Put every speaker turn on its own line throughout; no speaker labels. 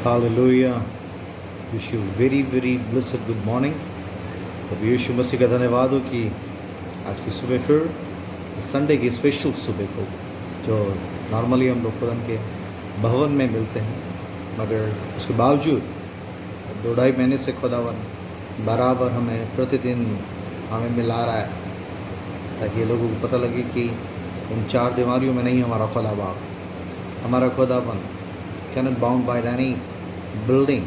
Hallelujah. Wish you very blessed good morning. प्रभु यीशु मसीह का धन्यवाद हो कि आज की सुबह फिर संडे की स्पेशल सुबह को जो नॉर्मली हम लोग खुदा के भवन में मिलते हैं, मगर उसके बावजूद 2-2.5 महीने से खुदावन बराबर हमें प्रतिदिन हमें मिला रहा है, ताकि लोगों को पता लगे कि इन 4 दीवारियों में नहीं हमारा खुदा बाप, हमारा खुदावन cannot bound by any building.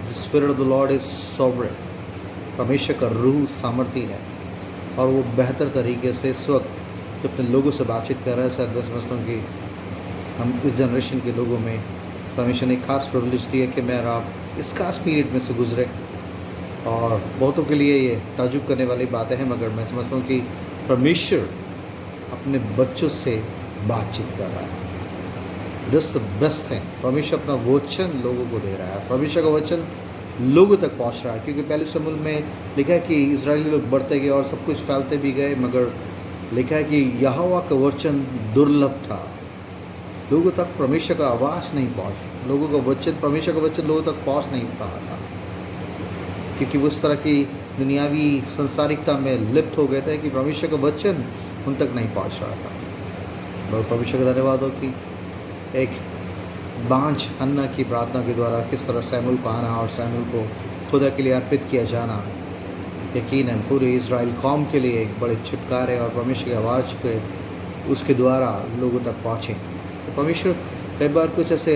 The Spirit of the Lord is sovereign. परमेश्वर का रूह सामर्थी है और वो बेहतर तरीके से इस वक्त जो अपने लोगों से बातचीत कर रहा है। शायद मैं समझता हूँ कि हम इस जनरेशन के लोगों में परमेश्वर ने एक खास प्रिविलेज दिया कि मैं और आप इस खास पीरियड में से गुजरे, और बहुतों के लिए ये ताजुब करने वाली बातें हैं, मगर मैं समझता हूँ कि परमेश्वर अपने बच्चों से बातचीत कर रहा है। This the best thing. परमेश्वर अपना वचन लोगों को दे रहा है, परमेश्वर का वचन लोगों तक पहुंच रहा है, क्योंकि पहले समूल में लिखा है कि इजरायली लोग बढ़ते गए और सब कुछ फैलते भी गए, मगर लिखा है कि यहोवा का वचन दुर्लभ था, लोगों तक परमेश्वर का आवाज़ नहीं पहुँच, लोगों का वचन, परमेश्वर का वचन लोगों तक पहुँच नहीं रहा था, क्योंकि वो उस तरह की दुनियावी संसारिकता में लिप्त हो गए थे कि परमेश्वर का वचन उन तक नहीं पहुँच रहा था। और परमेश्वर का धन्यवाद हो कि एक बांझ हन्ना की प्रार्थना के द्वारा किस तरह सैमुएल को आना और सैमुएल को खुदा के लिए अर्पित किया जाना यकीनन पूरे इज़राइल कौम के लिए एक बड़े छुटकारे और परमेश्वर की आवाज़ के उसके द्वारा लोगों तक पहुँचे। तो परमेश्वर कई बार कुछ ऐसे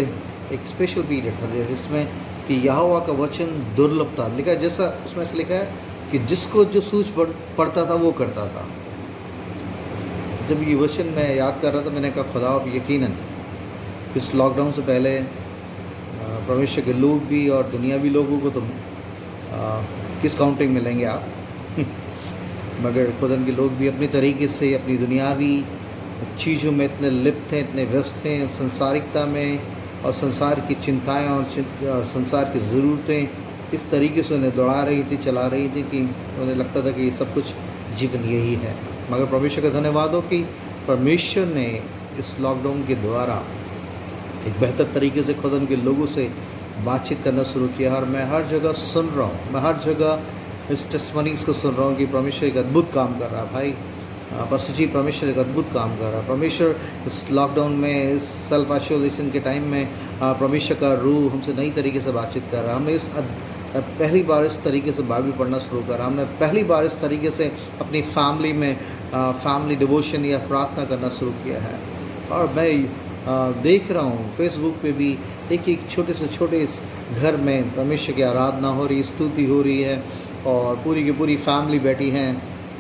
एक स्पेशल पीरियड था जिसमें कि यहोवा का वचन दुर्लभ था, लिखा जैसा उसमें से लिखा है कि जिसको जो सूझ पड़ता था वो करता था। जब ये वचन मैं याद कर रहा था, मैंने कहा खुदा अब यकीनन इस लॉकडाउन से पहले परमेश्वर के लोग भी और दुनियावी लोगों को तो किस काउंटिंग में लेंगे आप मगर खुदा के लोग भी अपने तरीके से अपनी दुनियावी चीज़ों में इतने लिप्त हैं, इतने व्यस्त हैं, संसारिकता में और संसार की चिंताएं और संसार की ज़रूरतें इस तरीके से उन्हें दौड़ा रही थी, चला रही थी कि उन्हें लगता था कि सब कुछ जीवन यही है। मगर परमेश्वर का धन्यवाद हो कि परमेश्वर ने इस लॉकडाउन के द्वारा एक बेहतर तरीके से खुदा के लोगों से बातचीत करना शुरू किया, और मैं हर जगह सुन रहा हूँ, मैं हर जगह इस टेस्टमनीज़ को सुन रहा हूँ कि परमेश्वर एक अद्भुत काम कर रहा है। भाई पास्टर जी, परमेश्वर एक अद्भुत काम कर रहा है। परमेश्वर इस लॉकडाउन में, इस सेल्फ आइसोलेशन के टाइम में परमेश्वर का रूह हमसे नई तरीके से बातचीत कर रहा है। हमने पहली बार इस तरीके से बाइबल पढ़ना शुरू करा, हमने पहली बार इस तरीके से अपनी फैमिली में फैमिली डिवोशन या प्रार्थना करना शुरू किया है। और मैं देख रहा हूँ फेसबुक पे भी एक छोटे से छोटे इस घर में परमेश्वर की आराधना हो रही, स्तुति हो रही है, और पूरी की पूरी फैमिली बैठी हैं,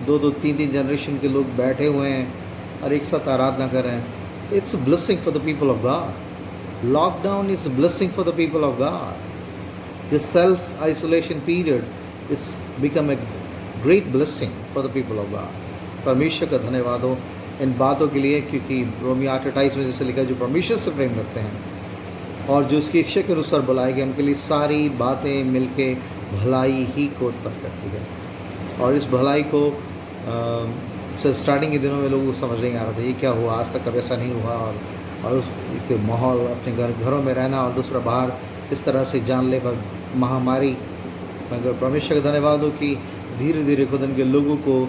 2-2, 3-3 जनरेशन के लोग बैठे हुए हैं और एक साथ आराधना कर रहे हैं। It's a blessing for the people of God. Lockdown is a blessing for the people of God. This self isolation period is become a great blessing for the people of God. परमेश्वर का धन्यवाद हो इन बातों के लिए, क्योंकि रोमी 8:28 में जैसे लिखा, जो परमेश्वर से प्रेम करते हैं और जो उसकी इच्छा के अनुसार बुलाए गए, उनके लिए सारी बातें मिलके भलाई ही को उत्पन्न करती है। और इस भलाई को स्टार्टिंग के दिनों में लोगों को समझ नहीं आ रहा था ये क्या हुआ, आज तक कभी ऐसा नहीं हुआ, और उस एक माहौल अपने घरों में रहना और दूसरा बाहर इस तरह से जानलेवा महामारी। मगर परमेश्वर का धन्यवाद हो कि धीरे धीरे खुदा के लोगों को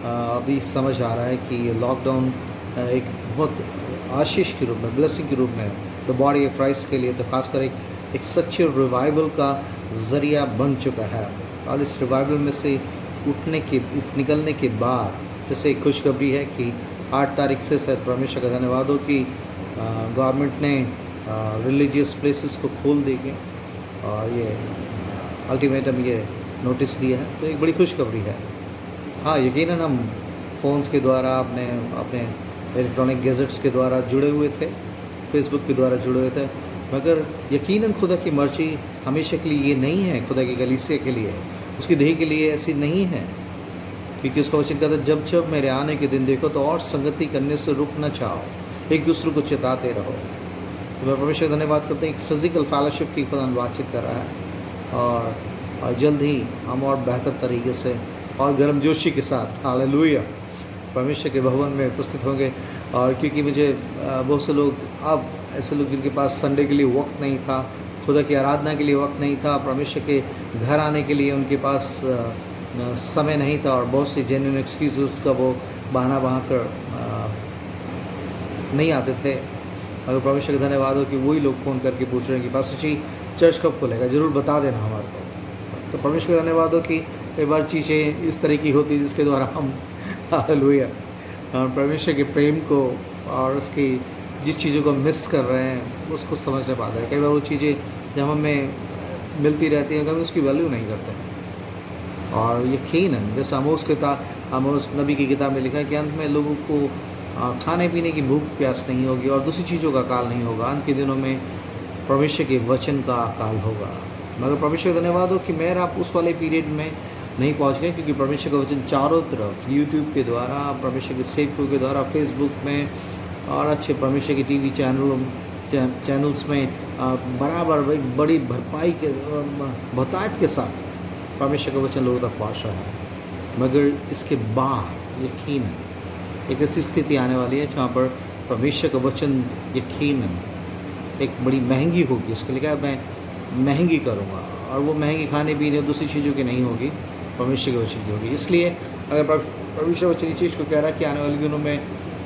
अभी समझ आ रहा है कि ये लॉकडाउन एक बहुत आशीष के रूप में, ब्लेसिंग के रूप में द बॉडी ऑफ क्राइस्ट के लिए तो खासकर एक सच्चे रिवाइवल का ज़रिया बन चुका है। और इस रिवाइवल में से निकलने के बाद जैसे एक खुशखबरी है कि 8 तारीख से शायद परमेश्वर का धन्यवाद हो कि गवर्नमेंट ने रिलीजियस प्लेसेस को खोल देंगे, और ये अल्टीमेटम ये नोटिस दिया है, तो एक बड़ी खुशखबरी है। हाँ, यकीनन हम फ़ोन्स के द्वारा अपने इलेक्ट्रॉनिक गैजेट्स के द्वारा जुड़े हुए थे, फेसबुक के द्वारा जुड़े हुए थे, मगर यकीनन खुदा की मर्जी हमेशा के लिए ये नहीं है, खुदा की कलीसिया के लिए, उसकी देह के लिए ऐसी नहीं है, क्योंकि उसका वचन कहता है जब जब मेरे आने के दिन देखो तो और संगति करने से रुक न चाहो, एक दूसरे को चिताते रहो। तो मैं परमेश्वर धन्यवाद करते हैं, एक फिज़िकल फेलोशिप की खुदा बातचीत कर रहा है, और जल्द ही हम और बेहतर तरीके से और गर्मजोशी के साथ हालेलुया परमेश्वर के भवन में उपस्थित होंगे। और क्योंकि मुझे बहुत से लोग, अब ऐसे लोग जिनके पास संडे के लिए वक्त नहीं था, खुदा की आराधना के लिए वक्त नहीं था, परमेश्वर के घर आने के लिए उनके पास समय नहीं था, और बहुत सी जेन्युइन एक्सक्यूज़ का वो बहाना बहा कर नहीं आते थे। अगर परमेश्वर का धन्यवाद हो कि वही लोग फ़ोन करके पूछ रहे हैं कि पास्टर जी चर्च कब खुलेगा, ज़रूर बता देना हमारे को। तो परमेश्वर का धन्यवाद हो कि कई बार चीज़ें इस तरह की होती जिसके द्वारा हम हालेलुया परमेश्वर के प्रेम को और उसकी जिस चीज़ों को मिस कर रहे हैं उसको समझ नहीं पाते हैं। कई बार वो चीज़ें जब हमें मिलती रहती हैं कभी उसकी वैल्यू नहीं करते। और यकीनन जैसे आमोस नबी की किताब में लिखा है कि अंत में लोगों को खाने पीने की भूख प्यास नहीं होगी और दूसरी चीज़ों का अकाल नहीं होगा। अंत के दिनों में परमेश्वर के वचन का अकाल होगा। मगर परमेश्वर का धन्यवाद हो कि मैं आप उस वाले पीरियड में नहीं पहुंच गए, क्योंकि परमेश्वर का वचन चारों तरफ यूट्यूब के द्वारा, परमेश्वर के सेवकों के द्वारा, फेसबुक में और अच्छे परमेश्वर के टीवी चैनल्स में बराबर एक बड़ी भरपाई के बहुतायत के साथ परमेश्वर का वचन लोगों तक पहुँच रहा है। मगर इसके बाद यकीनन एक ऐसी स्थिति आने वाली है जहाँ पर परमेश्वर का वचन यकीनन एक बड़ी महंगी होगी। उसके लिए क्या मैं महंगी करूँगा, और वो महंगी खाने पीने और दूसरी चीज़ों की नहीं होगी, परमेश्वर के वचन की होगी। इसलिए अगर परमेश्वर वचन इस चीज़ को कह रहा है कि आने वाले दिनों में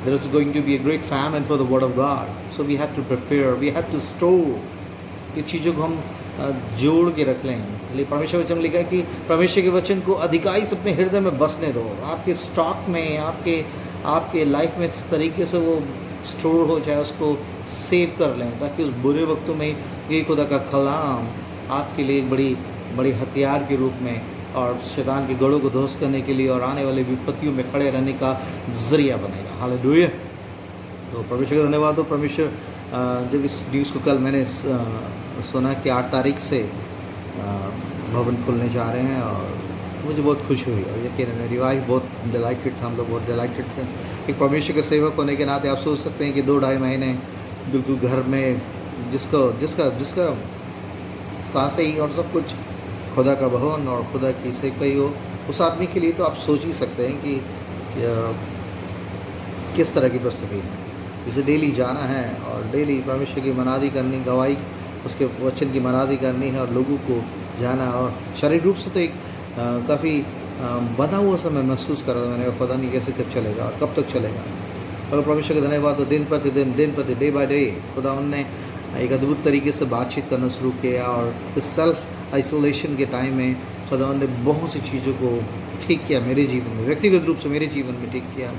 there is going to be a great famine for the word of God, so we have to prepare, we have to store. ये चीज़ों को हम जोड़ के रख लें। इसलिए परमेश्वर वचन लिखा है कि परमेश्वर के वचन को अधिकाई अपने हृदय में बसने दो, आपके स्टॉक में, आपके लाइफ में इस तरीके से वो स्टोर हो जाए, उसको सेव कर लें, ताकि उस बुरे वक्तों में ये खुदा का कलाम आपके लिए एक बड़ी हथियार के रूप में और शैतान के गढ़ों को ध्वस्त करने के लिए और आने वाले विपत्तियों में खड़े रहने का ज़रिया बनेगा। हालेलुया। तो परमेश्वर का धन्यवाद हो। परमेश्वर जब इस न्यूज़ को कल मैंने सुना कि 8 तारीख से भवन खुलने जा रहे हैं, और मुझे बहुत खुशी हुई। और यकीन मेरी वाइफ बहुत डिलाइटेड था, हम लोग बहुत डिलाइटेड थे। एक परमेश्वर के सेवक होने के नाते आप सोच सकते हैं कि 2-2.5 महीने बिल्कुल घर में जिसका सांसें ही और सब कुछ खुदा का भवन और खुदा की सेवकाई हो, उस आदमी के लिए तो आप सोच ही सकते हैं कि किस तरह की परिस्थिति है। जिसे डेली जाना है और डेली परमेश्वर की मनादी करनी, गवाही उसके वचन की मनादी करनी है और लोगों को जाना, और शारीरिक रूप से तो एक काफ़ी बंधा हुआ समय महसूस कर रहा था मैंने, पता नहीं कैसे कब चलेगा और कब तक चलेगा। और परमेश्वर का धन्यवाद तो दिन प्रति डे बाय डे खुदा उनने एक अद्भुत तरीके से बातचीत करना शुरू किया। और इस सेल्फ आइसोलेशन के टाइम में खुदा ने बहुत सी चीज़ों को ठीक किया मेरे जीवन में, व्यक्तिगत रूप से मेरे जीवन में ठीक किया,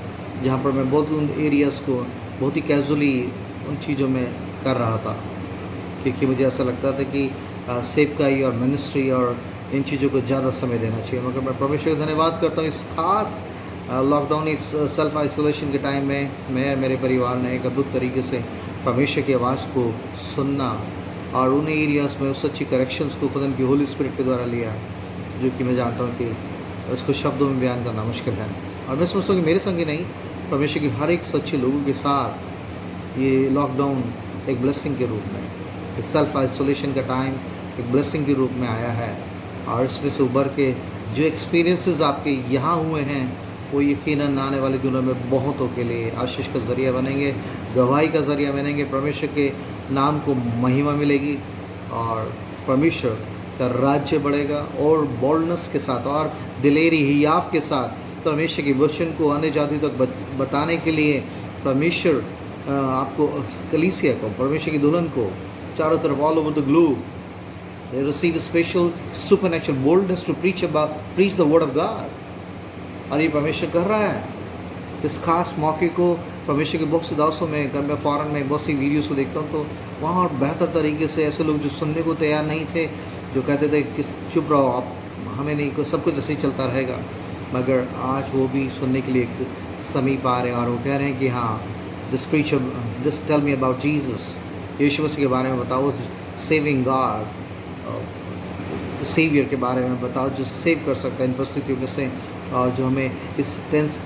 जहाँ पर मैं बहुत उन एरियाज़ को बहुत ही कैजुअली उन चीज़ों में कर रहा था, क्योंकि मुझे ऐसा लगता था कि सेवकाई और मिनिस्ट्री और इन चीज़ों को ज़्यादा समय देना चाहिए। मगर मैं परमेश्वर का धन्यवाद करता हूँ इस खास लॉकडाउन, इस सेल्फ आइसोलेशन के टाइम में मैं मेरे परिवार ने एक अद्भुत तरीके से परमेश्वर की आवाज़ को सुनना और उन एरियाज़ में उस अच्छी करेक्शंस को खुदा की होली स्पिरिट के द्वारा लिया, जो कि मैं जानता हूँ कि उसको शब्दों में बयान करना मुश्किल है। और मैं समझता हूँ कि मेरे संग ही नहीं, परमेश्वर के हर एक सच्चे लोगों के साथ ये लॉकडाउन एक ब्लेसिंग के रूप में, सेल्फ आइसोलेशन का टाइम एक ब्लेसिंग के रूप में आया है। और इसमें से उभर के जो एक्सपीरियंसेस आपके यहाँ हुए हैं वो यकीनन आने वाले दिनों में बहुतों के लिए आशीष का ज़रिया बनेंगे, गवाही का ज़रिया बनेंगे। परमेश्वर के नाम को महिमा मिलेगी और परमेश्वर का राज्य बढ़ेगा, और बोल्डनेस के साथ और दिलेरी हियाफ के साथ परमेश्वर के वचन को अन्य जाति तक बताने के लिए परमेश्वर आपको कलीसिया को, परमेश्वर की दुल्हन को चारों तरफ all over the globe they receive a special supernatural boldness to preach the word of God। और ये परमेश्वर कर रहा है। इस खास मौके को परमेश्वर के बहुत से दासों में, मैं फ़ॉरन में बहुत सी वीडियोस को देखता हूँ, तो वहाँ और बेहतर तरीके से ऐसे लोग जो सुनने को तैयार नहीं थे, जो कहते थे कि चुप रहो आप, हमें नहीं, सब कुछ ऐसे ही चलता रहेगा, मगर आज वो भी सुनने के लिए एक समीप आ रहे हैं और वो कह रहे हैं कि हाँ, this tell me about Jesus, यीशु मसीह के बारे में बताओ, सेविंग गॉड, सेवियर के बारे में बताओ, जो सेव कर सकता है इन परिस्थितियों में से, और जो हमें इस टेंस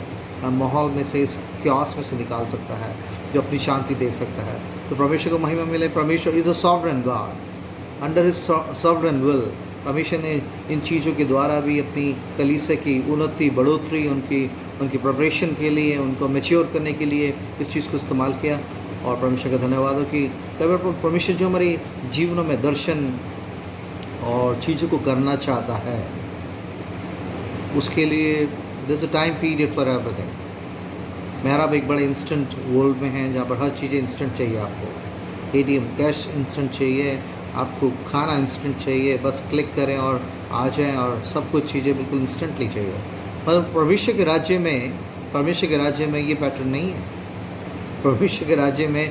माहौल में से, इस क्यास में से निकाल सकता है, जो अपनी शांति दे सकता है। तो परमेश्वर को महिमा मिले। परमेश्वर is a sovereign God, under his sovereign will परमेश्वर ने इन चीज़ों के द्वारा भी अपनी कलीसिया की उन्नति, बढ़ोतरी, उनकी प्रिपरेशन के लिए, उनको मैच्योर करने के लिए इस चीज़ को इस्तेमाल किया। और परमेश्वर का धन्यवाद हो कि कई बार परमेश्वर जो हमारे जीवनों में दर्शन और चीज़ों को करना चाहता है, उसके लिए there is a time period for everything. मेरा भी एक बड़े इंस्टेंट वर्ल्ड में है जहाँ पर हर चीज़ें इंस्टेंट चाहिए। आपको एटीएम कैश इंस्टेंट चाहिए, आपको खाना इंस्टेंट चाहिए, बस क्लिक करें और आ जाएं, और सब कुछ चीज़ें बिल्कुल इंस्टेंटली चाहिए। पर परमेश्वर के राज्य में ये पैटर्न नहीं है। परमेश्वर के राज्य में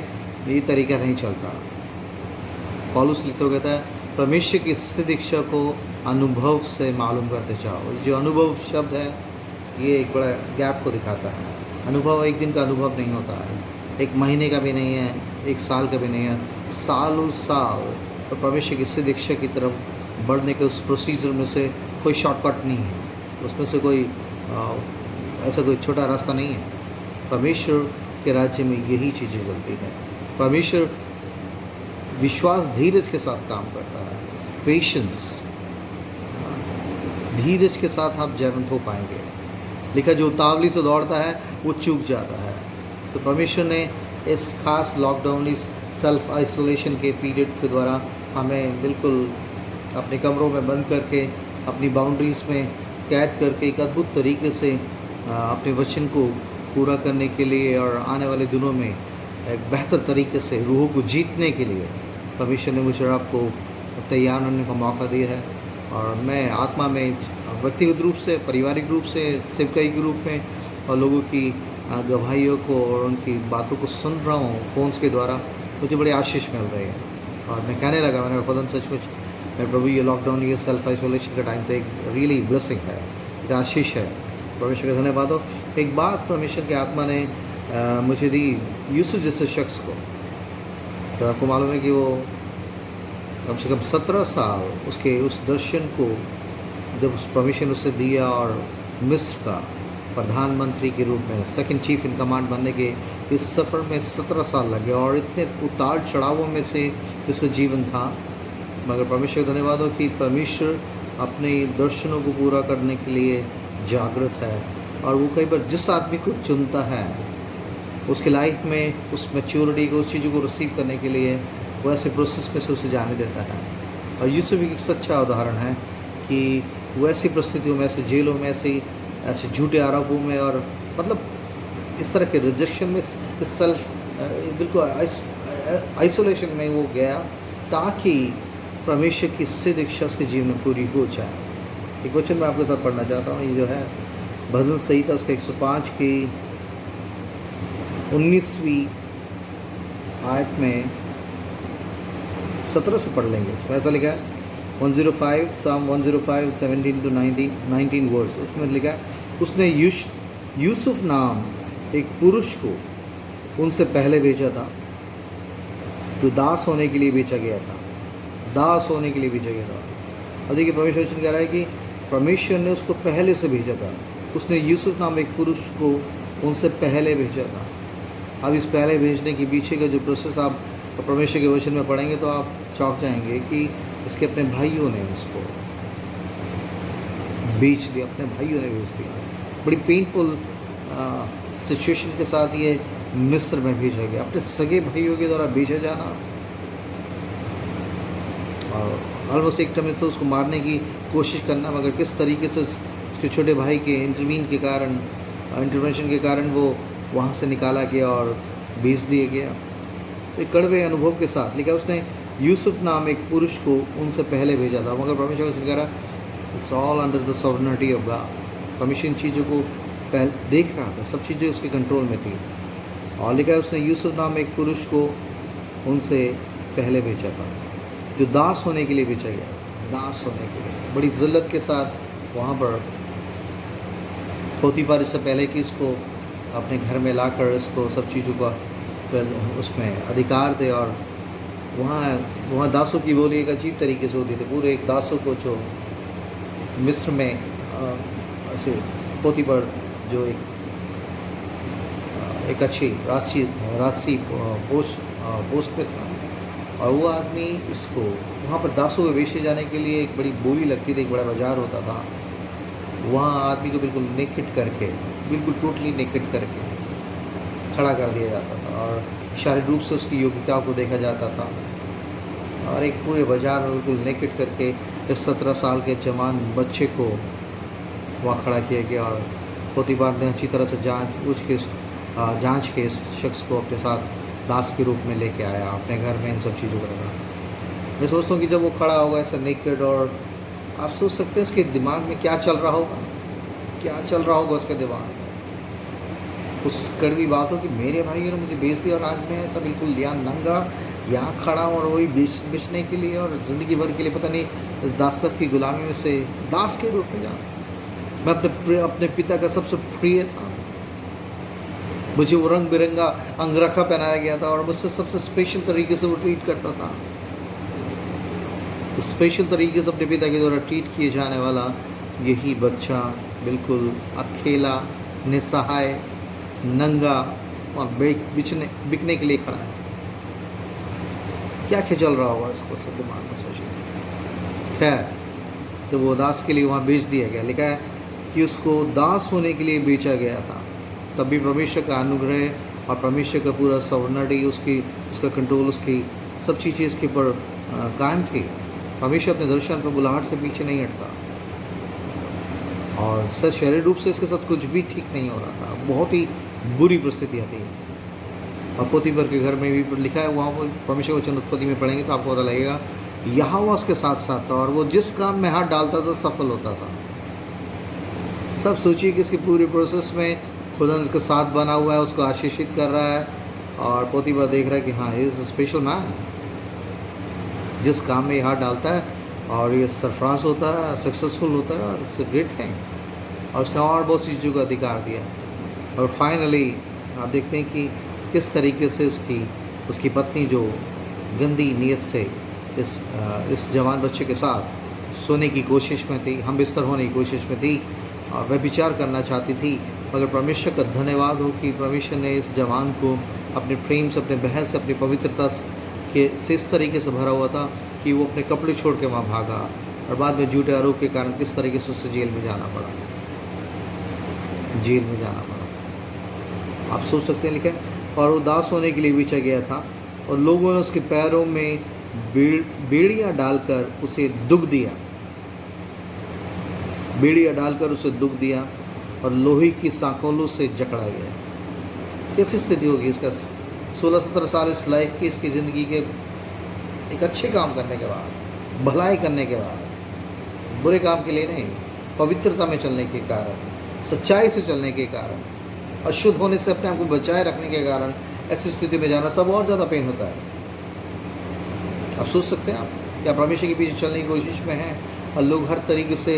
ये तरीका नहीं चलता। पौलुस लिखते हुए कहता है, परमेश्वर की सिद्ध इच्छा को अनुभव से मालूम करते जाओ। जो अनुभव शब्द है, ये एक बड़ा गैप को दिखाता है। अनुभव एक दिन का अनुभव नहीं होता है, एक महीने का भी नहीं है, एक साल का भी नहीं है, सालों साल। तो परमेश्वर की सिद्ध इच्छा की तरफ बढ़ने के उस प्रोसीजर में से कोई शॉर्टकट नहीं है, उसमें से कोई ऐसा कोई छोटा रास्ता नहीं है। परमेश्वर के राज्य में यही चीज़ें चलती हैं। परमेश्वर विश्वास धीरज के साथ काम करता है, पेशेंस, धीरज के साथ आप जयवंत हो पाएंगे। लिखा, जो उतावली से दौड़ता है वो चूक जाता है। तो परमेश्वर ने इस खास लॉकडाउन, इस सेल्फ आइसोलेशन के पीरियड के द्वारा हमें बिल्कुल अपने कमरों में बंद करके, अपनी बाउंड्रीज़ में कैद करके एक अद्भुत तरीके से अपने वचन को पूरा करने के लिए और आने वाले दिनों में एक बेहतर तरीके से रूहों को जीतने के लिए परमेश्वर ने मुझे आपको तैयार होने का मौका दिया है। और मैं आत्मा में व्यक्तिगत रूप से, पारिवारिक रूप से, सेवकाई के रूप में और लोगों की गवाहियों को और उनकी बातों को सुन रहा हूँ फ़ोन्स के द्वारा, मुझे बड़ी आशीष मिल रही है। और मैं कहने लगा, मैंने कहा खुदा सचमुच मैं प्रभु, ये लॉकडाउन, ये सेल्फ आइसोलेशन का टाइम तो एक रियली ब्लेसिंग है, एक आशीष है। परमेश्वर का धन्यवाद हो। एक बात परमेश्वर की आत्मा ने मुझे दी यूसुफ जैसे शख्स को। तो आपको मालूम है कि वो कम से कम 17 साल उसके उस दर्शन को जब उस परमिशन उसे दिया, और मिस्र का प्रधानमंत्री के रूप में सेकंड चीफ इन कमांड बनने के इस सफ़र में 17 साल लगे, और इतने उतार चढ़ावों में से इसका जीवन था। मगर परमेश्वर का धन्यवाद हो कि परमेश्वर अपने दर्शनों को पूरा करने के लिए जागृत है, और वो कई बार जिस आदमी को चुनता है उसके लाइफ में उस मैच्योरिटी को, उस चीज़ों को रिसीव करने के लिए वो ऐसे प्रोसेस में से उसे जाने देता है। और यूसुफ एक सच्चा उदाहरण है कि वो ऐसी परिस्थितियों में, ऐसे जेलों में, ऐसे झूठे आरोपों में, और मतलब इस तरह के रिजेक्शन में, सेल्फ बिल्कुल आइसोलेशन में वो गया, ताकि परमेश्वर की सिद्ध इच्छा उसके जीवन में पूरी हो जाए। एक वचन मैं आपके साथ पढ़ना चाहता हूँ। ये जो है भजन संहिता उसके 105 की 19वीं आयत में 17 से पढ़ लेंगे। इसमें ऐसा लिखा है 105 Psalm 105 17 to 19 वर्ड्स। उसमें लिखा है, उसने यूसुफ नाम एक पुरुष को उनसे पहले भेजा था, जो दास होने के लिए बेचा गया था, दास होने के लिए भेजा गया था। और देखिए परमेश्वर वचन कह रहा है कि परमेश्वर ने उसको पहले से भेजा था। उसने यूसुफ नाम एक पुरुष को उनसे पहले भेजा था। अब इस पहले भेजने के पीछे का जो प्रोसेस आप परमेश्वर के वचन में पढ़ेंगे तो आप चौंक जाएंगे कि इसके अपने भाइयों ने उसको बेच दिया, अपने भाइयों ने बेच दिया। बड़ी पेनफुल सिचुएशन के साथ ये मिस्र में भेजा गया, अपने सगे भाइयों के द्वारा बेचा जाना, और ऑलमोस्ट एक टाइम से उसको मारने की कोशिश करना, मगर किस तरीके से उसके छोटे भाई के इंटरवेंशन के कारण वो वहाँ से निकाला गया और बेच दिया गया। तो एक कड़वे अनुभव के साथ लिखा, उसने यूसुफ नाम एक पुरुष को उनसे पहले भेजा था। मगर परमेश्वर को कह रहा, it's all under the sovereignty of God. परमेश्वर इन चीज़ों को पहले देख रहा था, सब चीज़ें उसके कंट्रोल में थी। और लिखा है, उसने यूसुफ नाम एक पुरुष को उनसे पहले भेजा था, जो दास होने के लिए भेजा गया, दास होने के लिए। बड़ी जिल्लत के साथ वहाँ पर पोतीफर इससे पहले कि इसको अपने घर में लाकर इसको सब चीज़ों का उसमें अधिकार दे, और वहाँ दासों की बोली एक अजीब तरीके से होती थी। पूरे एक दासों को जो मिस्र में ऐसे पोतीफर जो एक अच्छी राजसी पोस्ट पे था, और वो आदमी इसको वहाँ पर दासों में बेचे जाने के लिए एक बड़ी बोली लगती थी, एक बड़ा बाज़ार होता था। वहाँ आदमी को बिल्कुल नेकेड करके, बिल्कुल टोटली नेकेड करके खड़ा कर दिया जाता था, और शारीरिक रूप से उसकी योग्यता को देखा जाता था, और एक पूरे बाजार में बिल्कुल नेकेट करके इस 17 साल के जवान बच्चे को वहाँ खड़ा किया गया। और पोतीफर ने अच्छी तरह से जांच के इस शख्स को अपने साथ दास के रूप में लेके आया, अपने घर में इन सब चीज़ों को रखा। मैं सोचता हूँ कि जब वो खड़ा होगा ऐसा नेकेड, और आप सोच सकते हैं उसके दिमाग में क्या चल रहा होगा, क्या चल रहा होगा उसके दिमाग में। उस कड़वी बात हो कि मेरे भाइयों ने मुझे बेच दिया और आज मैं ऐसा बिल्कुल यहाँ नंगा यहाँ खड़ा हूँ, और वही बेचने के लिए और ज़िंदगी भर के लिए पता नहीं दासत की गुलामी में से दास के रूप में जाऊँ। मैं अपने पिता का सबसे प्रिय था, मुझे वो रंग बिरंगा अंगरखा पहनाया गया था और मुझसे सबसे स्पेशल तरीके से वो ट्रीट करता था। स्पेशल तरीके से अपने पिता के द्वारा ट्रीट किए जाने वाला यही बच्चा बिल्कुल अकेला, निसहाय, नंगा और बिकने के लिए खड़ा है। क्या क्या चल रहा होगा इसको सब दिमाग में सोचिए। खैर, तो वो दास के लिए वहाँ बेच दिया गया। लिखा है कि उसको दास होने के लिए बेचा गया था, तब भी परमेश्वर का अनुग्रह और परमेश्वर का पूरा सॉवरेनिटी, उसका कंट्रोल, उसकी सब चीज़ें इसके ऊपर कायम थी। परमेश्वर अपने दर्शन पर बुलाहट से पीछे नहीं हटता, और सच शारीरिक रूप से इसके साथ कुछ भी ठीक नहीं हो रहा था, बहुत ही बुरी परिस्थितियाँ थी। और पोतीफर के घर में भी लिखा है, वहाँ पर परमेश्वर वचन उत्पत्ति में पढ़ेंगे तो आपको पता लगेगा, यहोवा उसके साथ साथ था और वो जिस काम में हाथ डालता था सफल होता था। सब सोचिए कि इसके पूरे प्रोसेस में खुदा उसके साथ बना हुआ है, उसको आशीषित कर रहा है, और पोतीफर देख रहा है कि हाँ, he is a special man. जिस काम में ये हाथ डालता है और ये सरफराज होता है, सक्सेसफुल होता है, और इट्स अ ग्रेट थिंग। और उसने और बहुत सी चीज़ों का अधिकार दिया। और फाइनली आप देखते हैं कि किस तरीके से उसकी पत्नी जो गंदी नीयत से इस जवान बच्चे के साथ सोने की कोशिश में थी, हम बिस्तर होने की कोशिश में थी, और वह विचार करना चाहती थी। मगर परमेश्वर का धन्यवाद हो कि परमेश्वर ने इस जवान को अपने प्रेम से, अपने बहस से, अपनी पवित्रता से इस तरीके से भरा हुआ था कि वो अपने कपड़े छोड़ के वहाँ भागा, और बाद में झूठे आरोप के कारण किस तरीके से उससे जेल में जाना पड़ा। आप सोच सकते हैं। लिखा है, और वो दास होने के लिए बेचा गया था, और लोगों ने उसके पैरों में बेड़ियाँ डालकर उसे दुख दिया, और लोहे की सांकोलों से जकड़ा गया। कैसी स्थिति होगी इसका? 16-17 साल इस लाइफ की, इसकी ज़िंदगी के एक अच्छे काम करने के बाद, भलाई करने के बाद, बुरे काम के लिए नहीं, पवित्रता में चलने के कारण, सच्चाई से चलने के कारण, अशुद्ध होने से अपने आप को बचाए रखने के कारण ऐसी स्थिति में जाना, तब और ज़्यादा पेन होता है। आप सोच सकते हैं, आप या परमेश्वर के पीछे चलने की कोशिश में हैं, और लोग हर तरीके से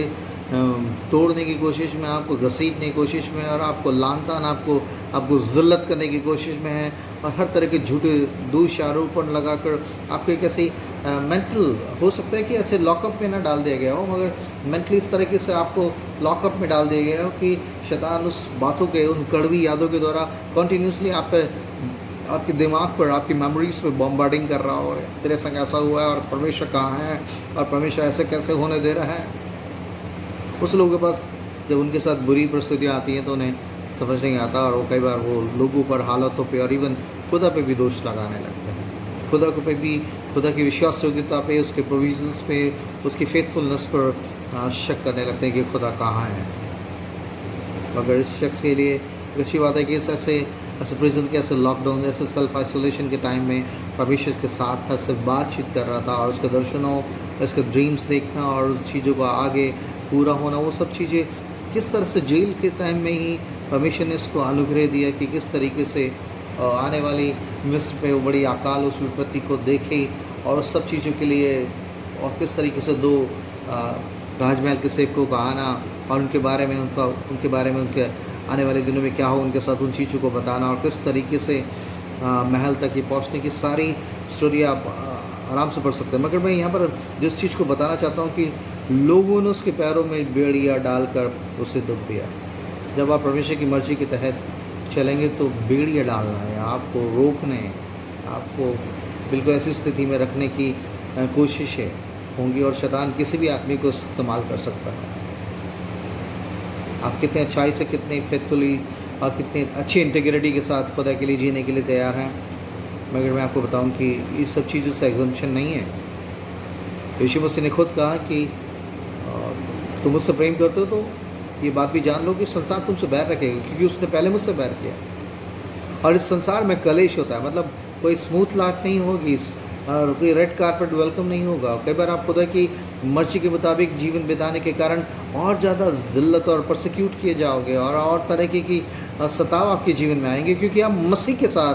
तोड़ने की कोशिश में, आपको घसीटने की कोशिश में, और आपको लानतान, आपको ज़िल्लत करने की कोशिश में है, और हर तरह के झूठे दोष आरोपण लगाकर आपको एक ऐसी मेंटल, हो सकता है कि ऐसे लॉकअप में ना डाल दिया गया हो, मगर मेंटली इस तरीके से आपको लॉकअप में डाल दिया गया हो कि शैतान उस बातों के, उन कड़वी यादों के द्वारा कंटिन्यूसली आपके दिमाग पर, आपकी मेमोरीज पे बॉम्बार्डिंग कर रहा हो, तेरे संग ऐसा हुआ है, और परमेश्वर कहाँ है, और परमेश्वर ऐसे कैसे होने दे रहा है। उस लोगों के पास जब उनके साथ बुरी परिस्थितियाँ आती हैं तो उन्हें समझ नहीं आता, और वो कई बार वो लोगों पर, हालातों पे, और इवन खुदा पे भी दोष लगाने लगते हैं। खुदा को पे भी, खुदा की विश्वास योग्यता पे, उसके प्रोविजंस पे, उसकी फेथफुलनेस पर शक करने लगते हैं कि खुदा कहाँ है। मगर इस शख्स के लिए अच्छी बात है कि ऐसे प्रिजन के, ऐसे लॉकडाउन, ऐसे सेल्फ आइसोलेशन के टाइम में परमेश्वर के साथ था, सिर्फ बातचीत कर रहा था, और उसके दर्शनों, उसके ड्रीम्स देखना और उस चीज़ों को आगे पूरा होना, वो सब चीज़ें किस तरह से जेल के टाइम में ही परमेश्वर ने उसको अनुग्रह दिया कि किस तरीके से आने वाली मिस्र पे वो बड़ी अकाल उस विपत्ति को देखे, और उस सब चीज़ों के लिए, और किस तरीके से 2 राजमहल के सेवकों का आना, और उनके बारे में उनके आने वाले दिनों में क्या हो उनके साथ, उन चीज़ों को बताना, और किस तरीके से महल तक ये पहुँचने की सारी स्टोरी आप आराम से पढ़ सकते हैं। मगर मैं यहाँ पर जिस चीज़ को बताना चाहता हूँ कि लोगों ने उसके पैरों में बेड़ियाँ डालकर उसे दुख दिया। जब आप परमेश्वर की मर्ज़ी के तहत चलेंगे तो बेड़ियाँ डालना है, आपको रोकने, आपको बिल्कुल ऐसी स्थिति में रखने की कोशिशें होंगी, और शैतान किसी भी आदमी को इस्तेमाल कर सकता है। आप कितने अच्छाई से, कितने फेथफुली और कितने अच्छी इंटीग्रिटी के साथ खुदा के लिए जीने के लिए तैयार हैं, मगर मैं आपको बताऊं कि ये सब चीज़ों से एग्जम्पशन नहीं है। यीशु मसीह ने खुद कहा कि तुम मुझसे प्रेम करते हो तो ये बात भी जान लो कि संसार तुमसे बैर रखेगा, क्योंकि उसने पहले मुझसे बैर किया। और इस संसार में कलेश होता है, मतलब कोई स्मूथ लाइफ नहीं होगी और कोई रेड कारपेट वेलकम नहीं होगा। कई बार आप खुदा की मर्जी के मुताबिक जीवन बिताने के कारण और ज़्यादा ज़िल्लत और परसिक्यूट किए जाओगे और तरह की सताव आपके जीवन में आएंगे, क्योंकि आप मसीह के साथ,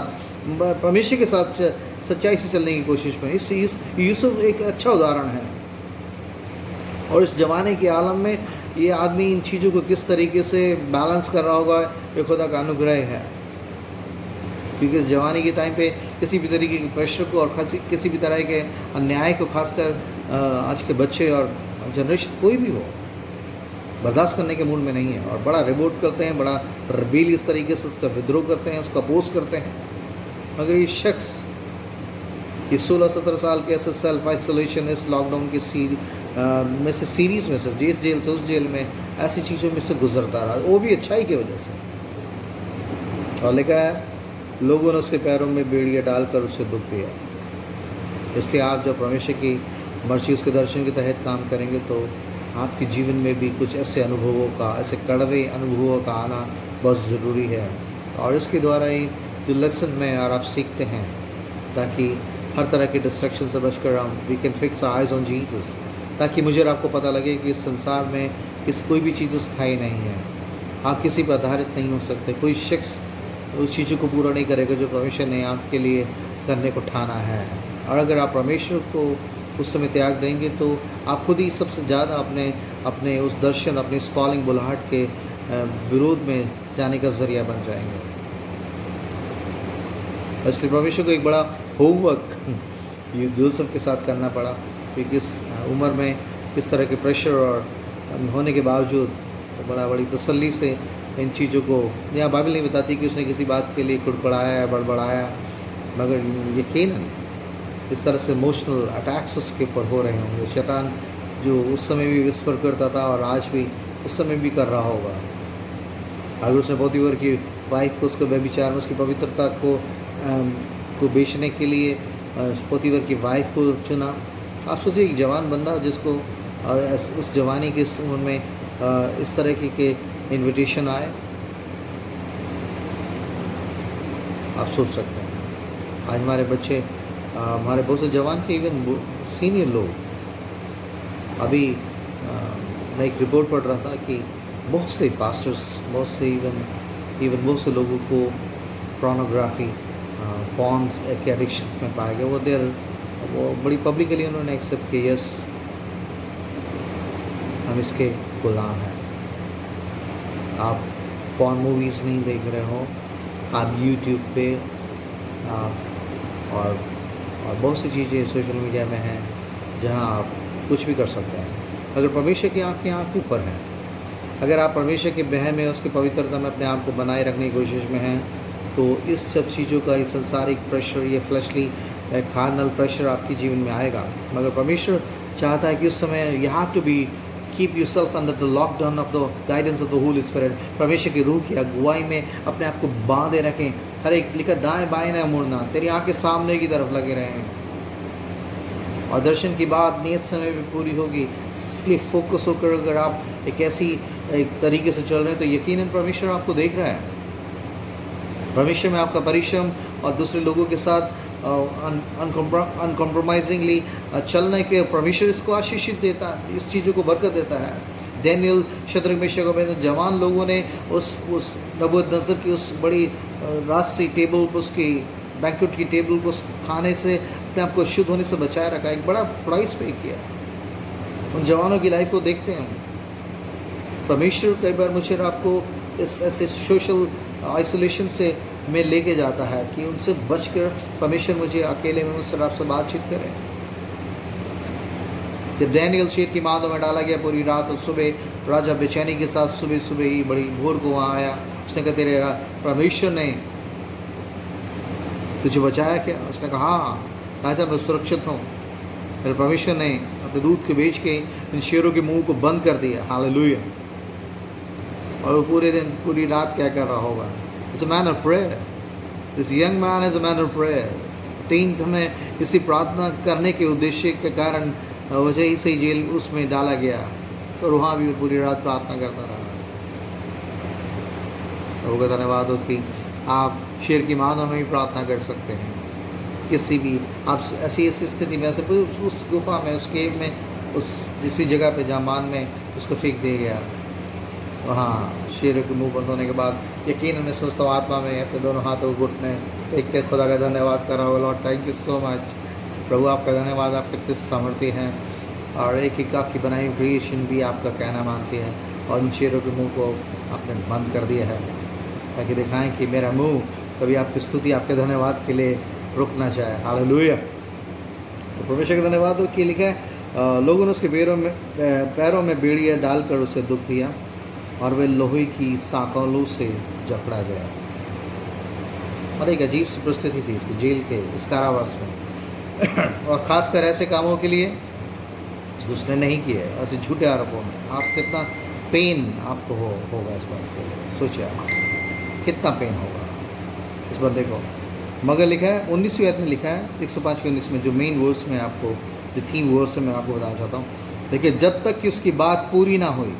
परमेश्वर के साथ सच्चाई से चलने की कोशिश में। इस यूसुफ एक अच्छा उदाहरण है। और इस ज़माने के आलम में ये आदमी इन चीज़ों को किस तरीके से बैलेंस कर रहा होगा, ये खुदा का अनुग्रह है। क्योंकि इस जवानी के टाइम पे किसी भी तरीके के प्रेशर को और किसी भी तरह के अन्याय को, खासकर आज के बच्चे और जनरेशन कोई भी हो, बर्दाश्त करने के मूड में नहीं है और बड़ा रिवोल्ट करते हैं, बड़ा रिबेलियस तरीके से उसका विद्रोह करते हैं, उसका अपोज करते हैं। मगर ये शख्स ये 16-17 साल के ऐसे सेल्फ आइसोलेशन, इस लॉकडाउन की में से सीरीज़ में से जिस जेल से उस जेल में ऐसी चीज़ों में से गुजरता रहा, वो भी अच्छाई की वजह से। और लिखा है लोगों ने उसके पैरों में बेड़ियाँ डालकर उसे दुख दिया। इसलिए आप जब परमेश्वर की मर्जी, उसके दर्शन के तहत काम करेंगे तो आपके जीवन में भी कुछ ऐसे अनुभवों का, ऐसे कड़वे अनुभवों का आना बहुत ज़रूरी है। और इसके द्वारा ही जो लेसन में और आप सीखते हैं, ताकि हर तरह के डिस्ट्रक्शन से बचकर हम we can fix eyes on Jesus, ताकि मुझे और आपको पता लगे कि इस संसार में कोई भी चीज़ स्थायी नहीं है। आप किसी पर आधारित नहीं हो सकते। कोई शख्स उस चीज़ों को पूरा नहीं करेगा जो परमेश्वर ने आपके लिए करने को ठाना है। और अगर आप परमेश्वर को उस समय त्याग देंगे तो आप खुद ही सबसे ज़्यादा अपने उस दर्शन, अपनी इस कॉलिंग बुलाहट के विरोध में जाने का ज़रिया बन जाएंगे। इसलिए परमेश्वर को एक बड़ा होमवर्क यूसुफ के साथ करना पड़ा कि किस उम्र में किस तरह के प्रेशर और होने के बावजूद बड़ी तसल्ली से इन चीज़ों को, या बाइबल नहीं बताती कि उसने किसी बात के लिए कुड़कुड़ाया या बड़बड़ाया, मगर यकीनन इस तरह से इमोशनल अटैक्स उसके ऊपर हो रहे होंगे। शैतान जो उस समय भी विस्पर करता था और आज भी उस समय भी कर रहा होगा। अगर उसने पोतीवर की वाइफ को, उसके व्यभिचार में, उसकी पवित्रता को बेचने के लिए पोतीवर की वाइफ को चुना। आप सोचिए एक जवान बंदा जिसको उस जवानी के उम्र में इस तरह के इन्विटेशन आए, आप सोच सकते हैं। आज हमारे बच्चे, हमारे बहुत से जवान के, इवन सीनियर लोग, अभी मैं एक रिपोर्ट पढ़ रहा था कि बहुत से पास्टर्स, बहुत से इवन बहुत से लोगों को पोर्नोग्राफी, पॉन्स के एडिक्शन में पाए गए। वो बड़ी पब्लिकली उन्होंने एक्सेप्ट किया, यस हम इसके गुलाम हैं। आप पॉर्न मूवीज़ नहीं देख रहे हो, आप यूट्यूब पे और बहुत सी चीज़ें सोशल मीडिया में हैं जहां आप कुछ भी कर सकते हैं। अगर परमेश्वर की आँखें आपके ऊपर हैं, अगर आप परमेश्वर के बह में, उसकी पवित्रता में अपने आप को बनाए रखने की कोशिश में हैं, तो इस सब चीज़ों का, ये सांसारिक प्रेशर, ये फ्लैशली कार्नल प्रेशर आपके जीवन में आएगा। मगर परमेश्वर चाहता है कि उस समय you have to be keep yourself under the lockdown of the guidance of the Holy Spirit. परमेश्वर की रूह की अगुवाई में अपने आप को बांधे रखें। हर एक लिखा दाएं बाएं न मुड़ना, तेरी आंखें सामने की तरफ लगे रहें। और दर्शन की बात नियत समय में पूरी होगी। इसलिए फोकस होकर अगर आप एक तरीके से चल रहे हैं तो यकीनन परमेश्वर आपको देख रहा है। परमेश्वर में आपका परिश्रम और दूसरे लोगों के साथ अनकॉम्प्रोमाइजिंगली चलने के परमेश्वर इसको आशीषित देता है, इस चीज़ों को बरकत देता है। डैनियल, शद्रक, मेशक, अबेदनगो जवान लोगों ने उस नबूकदनेस्सर की उस बड़ी राजसी टेबल, उसकी बैंक्वेट की टेबल को खाने से अपने आप को शुद्ध होने से बचाए रखा, एक बड़ा प्राइस पे किया। उन जवानों की लाइफ को देखते हैं। परमेश्वर कई बार मुझे आपको इस ऐसे सोशल आइसोलेशन से में लेके जाता है कि उनसे बचकर परमेश्वर मुझे अकेले में मुझसे आपसे बातचीत करे। जब डैनियल शेर की मादों में डाला गया पूरी रात और सुबह राजा बेचैनी के साथ सुबह ही बड़ी भोर को वहाँ आया। उसने कहा तेरे परमेश्वर ने तुझे बचाया क्या? उसने कहा हाँ राजा मैं सुरक्षित हूँ, मेरे परमेश्वर ने अपने दूध को बेच के इन शेरों के मुंह को बंद कर दिया। हालेलुया। और वो पूरे दिन पूरी रात क्या कर रहा होगा? It's a man of prayer. This young man is a man of prayer. 13 में इसी प्रार्थना करने के उद्देश्य के कारण वजह ही से जेल उसमें डाला गया, और वहाँ भी पूरी रात प्रार्थना करता रहा। तो का धन्यवाद हो कि आप शेर की मानव में भी प्रार्थना कर सकते हैं। किसी भी आप ऐसी स्थिति में ऐसे उस गुफा में, उस केव में, उस जिसी जगह पे जहाँ मान में उसको फेंक दिया गया, वहाँ शेर के मुंह बंद होने के बाद यकीन मैं सोचता हूँ आत्मा में अपने दोनों हाथों को घुटने देख के खुदा का धन्यवाद कर रहा हूँ। Lord thank you so much प्रभु, आपका धन्यवाद, आप कितने सामर्थ्य हैं, और एक एक आपकी बनाई हुई क्रिएशन भी आपका कहना मानती है, और इन शेरों के मुंह को आपने बंद कर दिया है ताकि दिखाएं कि मेरा मुंह कभी आपकी स्तुति, आपके धन्यवाद के लिए रुक ना जाए। हालेलुया। तो परमेश्वर का धन्यवाद हो कि लिखा है लोगों ने उसके पैरों में बेड़ियाँ डालकर उसे दुख दिया, और वे लोहे की साकोलों से जकड़ा गया। और एक अजीब सी परिस्थिति थी इसकी जेल के, इस कारावास में, और ख़ासकर ऐसे कामों के लिए उसने नहीं किया, ऐसे झूठे आरोपों में। आप कितना पेन आपको होगा इस बात के लिए, सोचिए आप कितना पेन होगा इस बंदे को। मगर लिखा है 19वीं आयत में लिखा है 105 के 19 में, जो मेन वर्स में आपको, जो थीम वर्स में मैं आपको बताना चाहता हूँ। देखिए, जब तक कि उसकी बात पूरी ना हुई,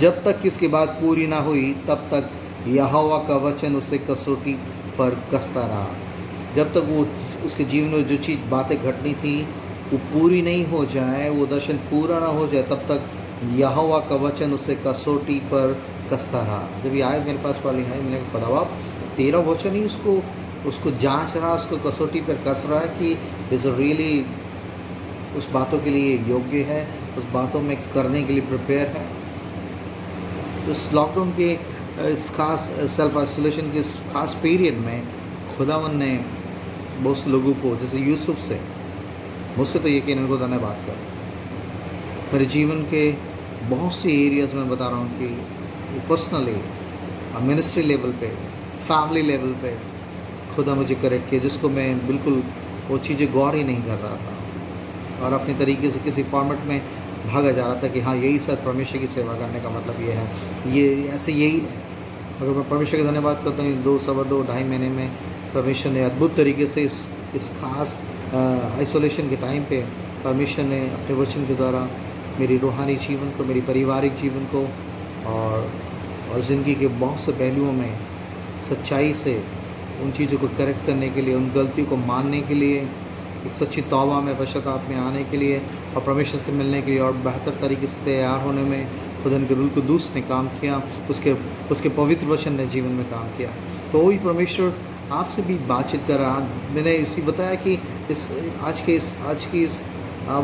जब तक कि उसकी बात पूरी ना हुई, तब तक यहोवा का वचन उसे कसौटी पर कसता रहा। जब तक वो उसके जीवन में जो चीज़ बातें घटनी थी वो पूरी नहीं हो जाए, वो दर्शन पूरा ना हो जाए, तब तक यहोवा का वचन उसे कसौटी पर कसता रहा। जब ये आयत मेरे पास वाली है, मैंने पता हुआ तेरा वचन ही उसको जांच रहा, उसको कसौटी पर कस रहा है कि इज़ रियली उस बातों के लिए योग्य है, उस बातों में करने के लिए प्रिपेयर है। इस लॉकडाउन के इस खास सेल्फ आइसोलेशन के इस खास पीरियड में खुदावन ने बहुत से लोगों को, जैसे यूसुफ से, मुझसे तो यकीन इनको धन्यवाद कर, मेरे जीवन के बहुत से एरियाज़ में बता रहा हूँ कि पर्सनली, मिनिस्ट्री लेवल पे, फैमिली लेवल पे खुदा मुझे करेक्ट किया, जिसको मैं बिल्कुल वो चीज़ें गौर ही नहीं कर रहा था, और अपने तरीके से किसी फॉर्मेट में भागा जा रहा था कि हाँ यही सर परमेश्वर की सेवा करने का मतलब ये है, ये ऐसे यही है। अगर मैं परमेश्वर का धन्यवाद करता हूँ, 2 सवा 2 ढाई महीने में परमेश्वर ने अद्भुत तरीके से इस खास आइसोलेशन के टाइम पे परमेश्वर ने अपने वचन के द्वारा मेरी रूहानी जीवन को, मेरी पारिवारिक जीवन को, और ज़िंदगी के बहुत से पहलुओं में सच्चाई से उन चीज़ों को करेक्ट करने के लिए, उन गलतियों को मानने के लिए, एक सच्ची तौबा में, पश्चाताप में आने के लिए, और परमेश्वर से मिलने के लिए, और बेहतर तरीके से तैयार होने में खुदा के रूह कुदूस ने काम किया, उसके पवित्र वचन ने जीवन में काम किया। तो वही परमेश्वर आपसे भी बातचीत कर रहा। मैंने इसी बताया कि आज की इस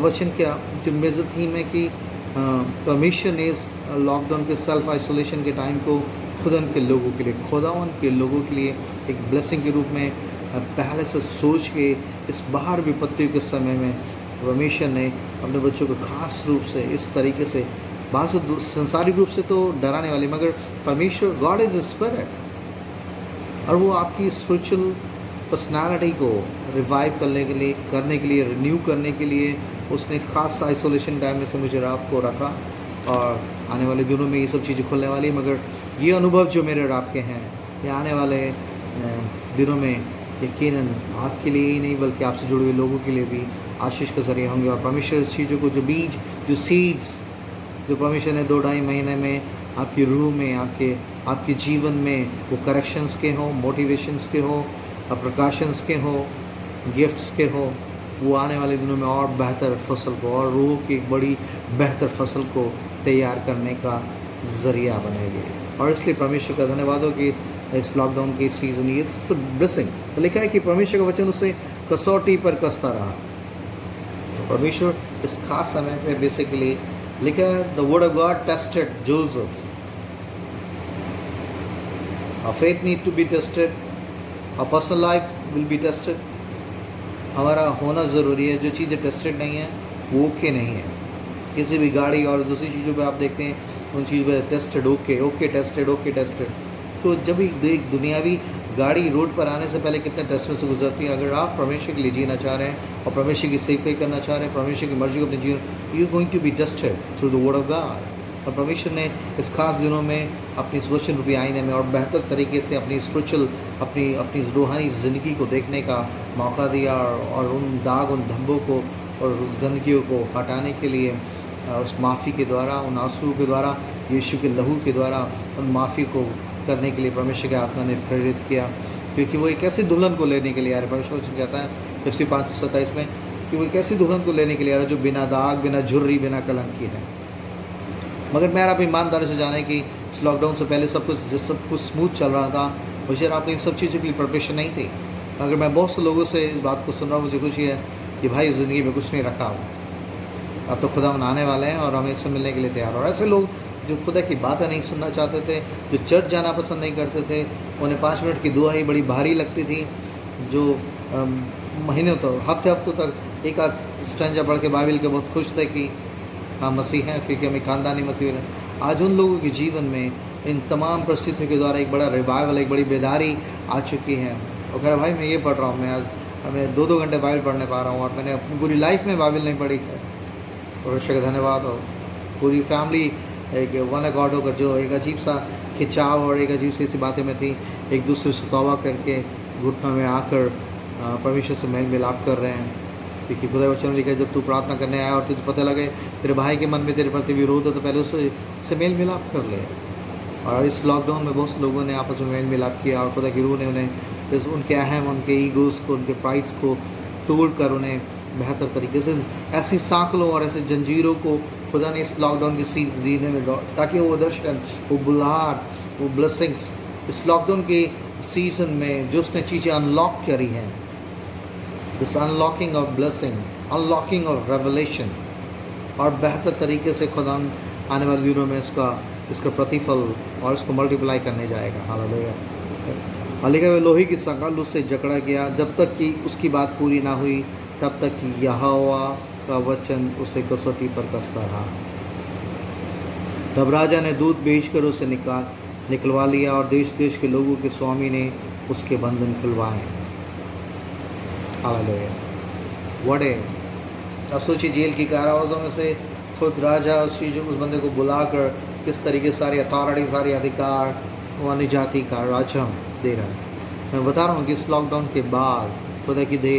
वचन का जो मेजर थीम है कि परमेश्वर ने इस लॉकडाउन के सेल्फ आइसोलेशन के टाइम को खुदावन के लोगों के लिए, खुदावन के लोगों के लिए एक ब्लेसिंग के रूप में पहले से सोच के इस बाहर विपत्तियों के समय में परमेश्वर ने अपने बच्चों को खास रूप से इस तरीके से, बात संसारिक रूप से तो डराने वाली, मगर परमेश्वर गॉड इज स्पिरिट, और वो आपकी स्पिरिचुअल पर्सनालिटी को रिवाइव करने के लिए रिन्यू करने के लिए उसने खास आइसोलेशन टाइम में से मुझे आपको रखा, और आने वाले दिनों में ये सब चीज़ें खुलने वाली। मगर ये अनुभव जो मेरे और आपके हैं, ये आने वाले दिनों में यकीनन आपके लिए ही नहीं बल्कि आपसे जुड़े हुए लोगों के लिए भी आशीष का जरिए होंगे। और परमेश्वर इस चीज़ों को, जो बीज, जो सीड्स जो परमेश्वर ने 2-2.5 महीने में आपकी रूह में, आपके जीवन में, वो करेक्शंस के हों, मोटिवेशंस के हों, प्रकाशंस के हों, गिफ्ट्स के हों, वो आने वाले दिनों में और बेहतर फसल को, और रूह की एक बड़ी बेहतर फसल को तैयार करने का ज़रिया बनेगी। और इसलिए परमेश्वर का धन्यवाद हो कि इस लॉकडाउन के सीज़न, ये इट्स ब्लेसिंग। तो लिखा है कि परमेश्वर का वचन उसे कसौटी पर कसता रहा। तो परमेश्वर इस खास समय पे बेसिकली लिखा है, the word of God tested Joseph. Our faith need to be tested, our personal life will be tested। हमारा होना ज़रूरी है। जो चीज़ें टेस्टेड नहीं है वो ओके नहीं है। किसी भी गाड़ी और दूसरी चीज़ों पे आप देखते हैं, उन चीज़ों पे टेस्टेड, ओके टेस्टेड। तो जब एक दुनियावी गाड़ी रोड पर आने से पहले कितने टेस्ट में से गुजरती है। अगर आप परमेश्वर के लिए जीना चाह रहे हैं और परमेश्वर की सेवकाई करना चाह रहे हैं, परमेश्वर की मर्जी को अपने जीवन, you going to be tested through the word of God. और परमेश्वर ने इस खास दिनों में अपनी इस वचन रूपी आईने में और बेहतर तरीके से अपनी स्पिरिचुअल अपनी रूहानी ज़िंदगी को देखने का मौका दिया, और उन दाग, उन धब्बों को और उस गंदगियों को हटाने के लिए उस माफ़ी के द्वारा, उन आंसुओं के द्वारा, यीशु के लहू के द्वारा उन माफ़ी को करने के लिए परमेश्वर के आत्मा ने प्रेरित किया। क्योंकि वो एक ऐसी दुल्हन को लेने के लिए आ रहे, परमेश्वर कहता है Efesiयों 5:27 में कि वो एक ऐसी दुल्हन को लेने के लिए आ रहा है जो बिना दाग, बिना झुर्री, बिना कलंक की है। मगर मेरा भी ईमानदारी से जाना है कि इस लॉकडाउन से पहले सब कुछ स्मूथ चल रहा था, मुझे आपको इन सब चीज़ों की प्रिपरेशन नहीं थी। मगर मैं बहुत से लोगों से इस बात को सुन रहा हूँ, मुझे खुशी है कि भाई ज़िंदगी में कुछ नहीं रखा हो, अब तो खुदा मनाने वाले हैं और हमें इससे मिलने के लिए तैयार। और ऐसे लोग जो खुदा की बातें नहीं सुनना चाहते थे, जो चर्च जाना पसंद नहीं करते थे, उन्हें 5 मिनट की दुआ ही बड़ी भारी लगती थी, जो महीनों तो हफ्तों तक एक आध स्टैंजा पढ़ के बाइबल के बहुत खुश थे कि हाँ मसीह हैं, क्योंकि हमें खानदानी मसीह है। आज उन लोगों के जीवन में इन तमाम परिस्थितियों के द्वारा एक बड़ा रिवाइवल, एक बड़ी बेदारी आ चुकी है। और कह रहा भाई मैं ये पढ़ रहा हूँ, मैं 2-2 घंटे बाइबल पढ़ने पा रहा हूँ, और मैंने अपनी पूरी लाइफ में बाइबल नहीं पढ़ी है। और का धन्यवाद हो। पूरी फैमिली एक वन अकॉर्ड होकर जो एक अजीब सा खिंचाव और एक अजीब सी बातें में थी, एक दूसरे से तौबा करके घुटनों में आकर परमेश्वर से मेल मिलाप कर रहे हैं। क्योंकि खुदा वचन लिखा है जब तू प्रार्थना करने आया और तुझे पता लगे तेरे भाई के मन में तेरे प्रति विरोध है, तो पहले उससे मेल मिलाप कर ले। और इस लॉकडाउन में बहुत से लोगों ने आपस में मेल मिलाप किया, और खुदा की रूह ने उन्हें उनके अहम, उनके ईगोज़ को, उनके प्राइड्स को तोड़ कर उन्हें बेहतर तरीके से ऐसी सांकलों और ऐसे जंजीरों को खुदा ने इस लॉकडाउन के जीने में, ताकि वो दर्शन, वो बुलाहट, वो ब्लेसिंग्स इस लॉकडाउन के सीज़न में जो उसने चीज़ें अनलॉक करी हैं, this unlocking of blessing, unlocking of revelation, और बेहतर तरीके से खुदा आने वाले दिनों में इसका प्रतिफल और इसको मल्टीप्लाई करने जाएगा। हालेलुया। और लिखा हुआ लोहे की संगाल उससे जकड़ा गया, जब तक कि उसकी बात पूरी ना हुई तब तक कि यहोवा का वचन उसे कसौटी पर कसता रहा। तब राजा ने दूत भेजकर उसे निकलवा लिया, और देश देश के लोगों के स्वामी ने उसके बंधन खुलवाए। हालेलुया। वड़े अब सोचिए, जेल की कारावासों में से खुद राजा उस बंदे को बुलाकर किस तरीके से सारी अथॉरिटी, सारे अधिकार वो अन्य जाति का राजा दे रहा है। मैं बता रहा हूँ कि इस लॉकडाउन के बाद खुदा की दे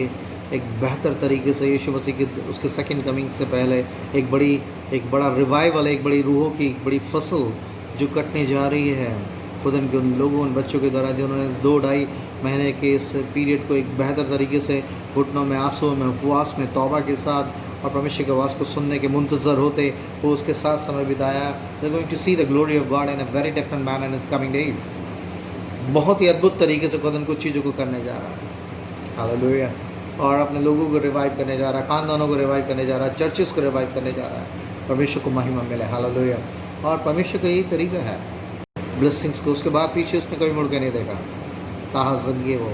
एक बेहतर तरीके से यीशु मसीह के उसके सेकंड कमिंग से पहले एक बड़ा रिवाइवल, एक बड़ी रूहों की एक बड़ी फसल जो कटने जा रही है खुदा के उन लोगों, उन बच्चों के द्वारा जिन्होंने 2-2.5 महीने के इस पीरियड को एक बेहतर तरीके से घुटनों में, आंसुओं में, उपवास में, तौबा के साथ और परमेश्वर की आवाज़ को सुनने के मुंतज़र होते वो उसके साथ समय बिताया। They going to see the glory of God in a very different manner in its coming days. बहुत ही अद्भुत तरीके से खुदा कुछ चीज़ों को करने जा रहा है। हालेलुया। और अपने लोगों को रिवाइव करने जा रहा है, ख़ानदानों को रिवाइव करने जा रहा है, चर्चेस को रिवाइव करने जा रहा है। परमेश्वर को महिमा मिले। हालेलुया। और परमेश्वर का यही तरीका है ब्लेसिंग्स को, उसके बाद पीछे उसने कभी मुड़ के नहीं देखा। ताहा ज़िंदगी वो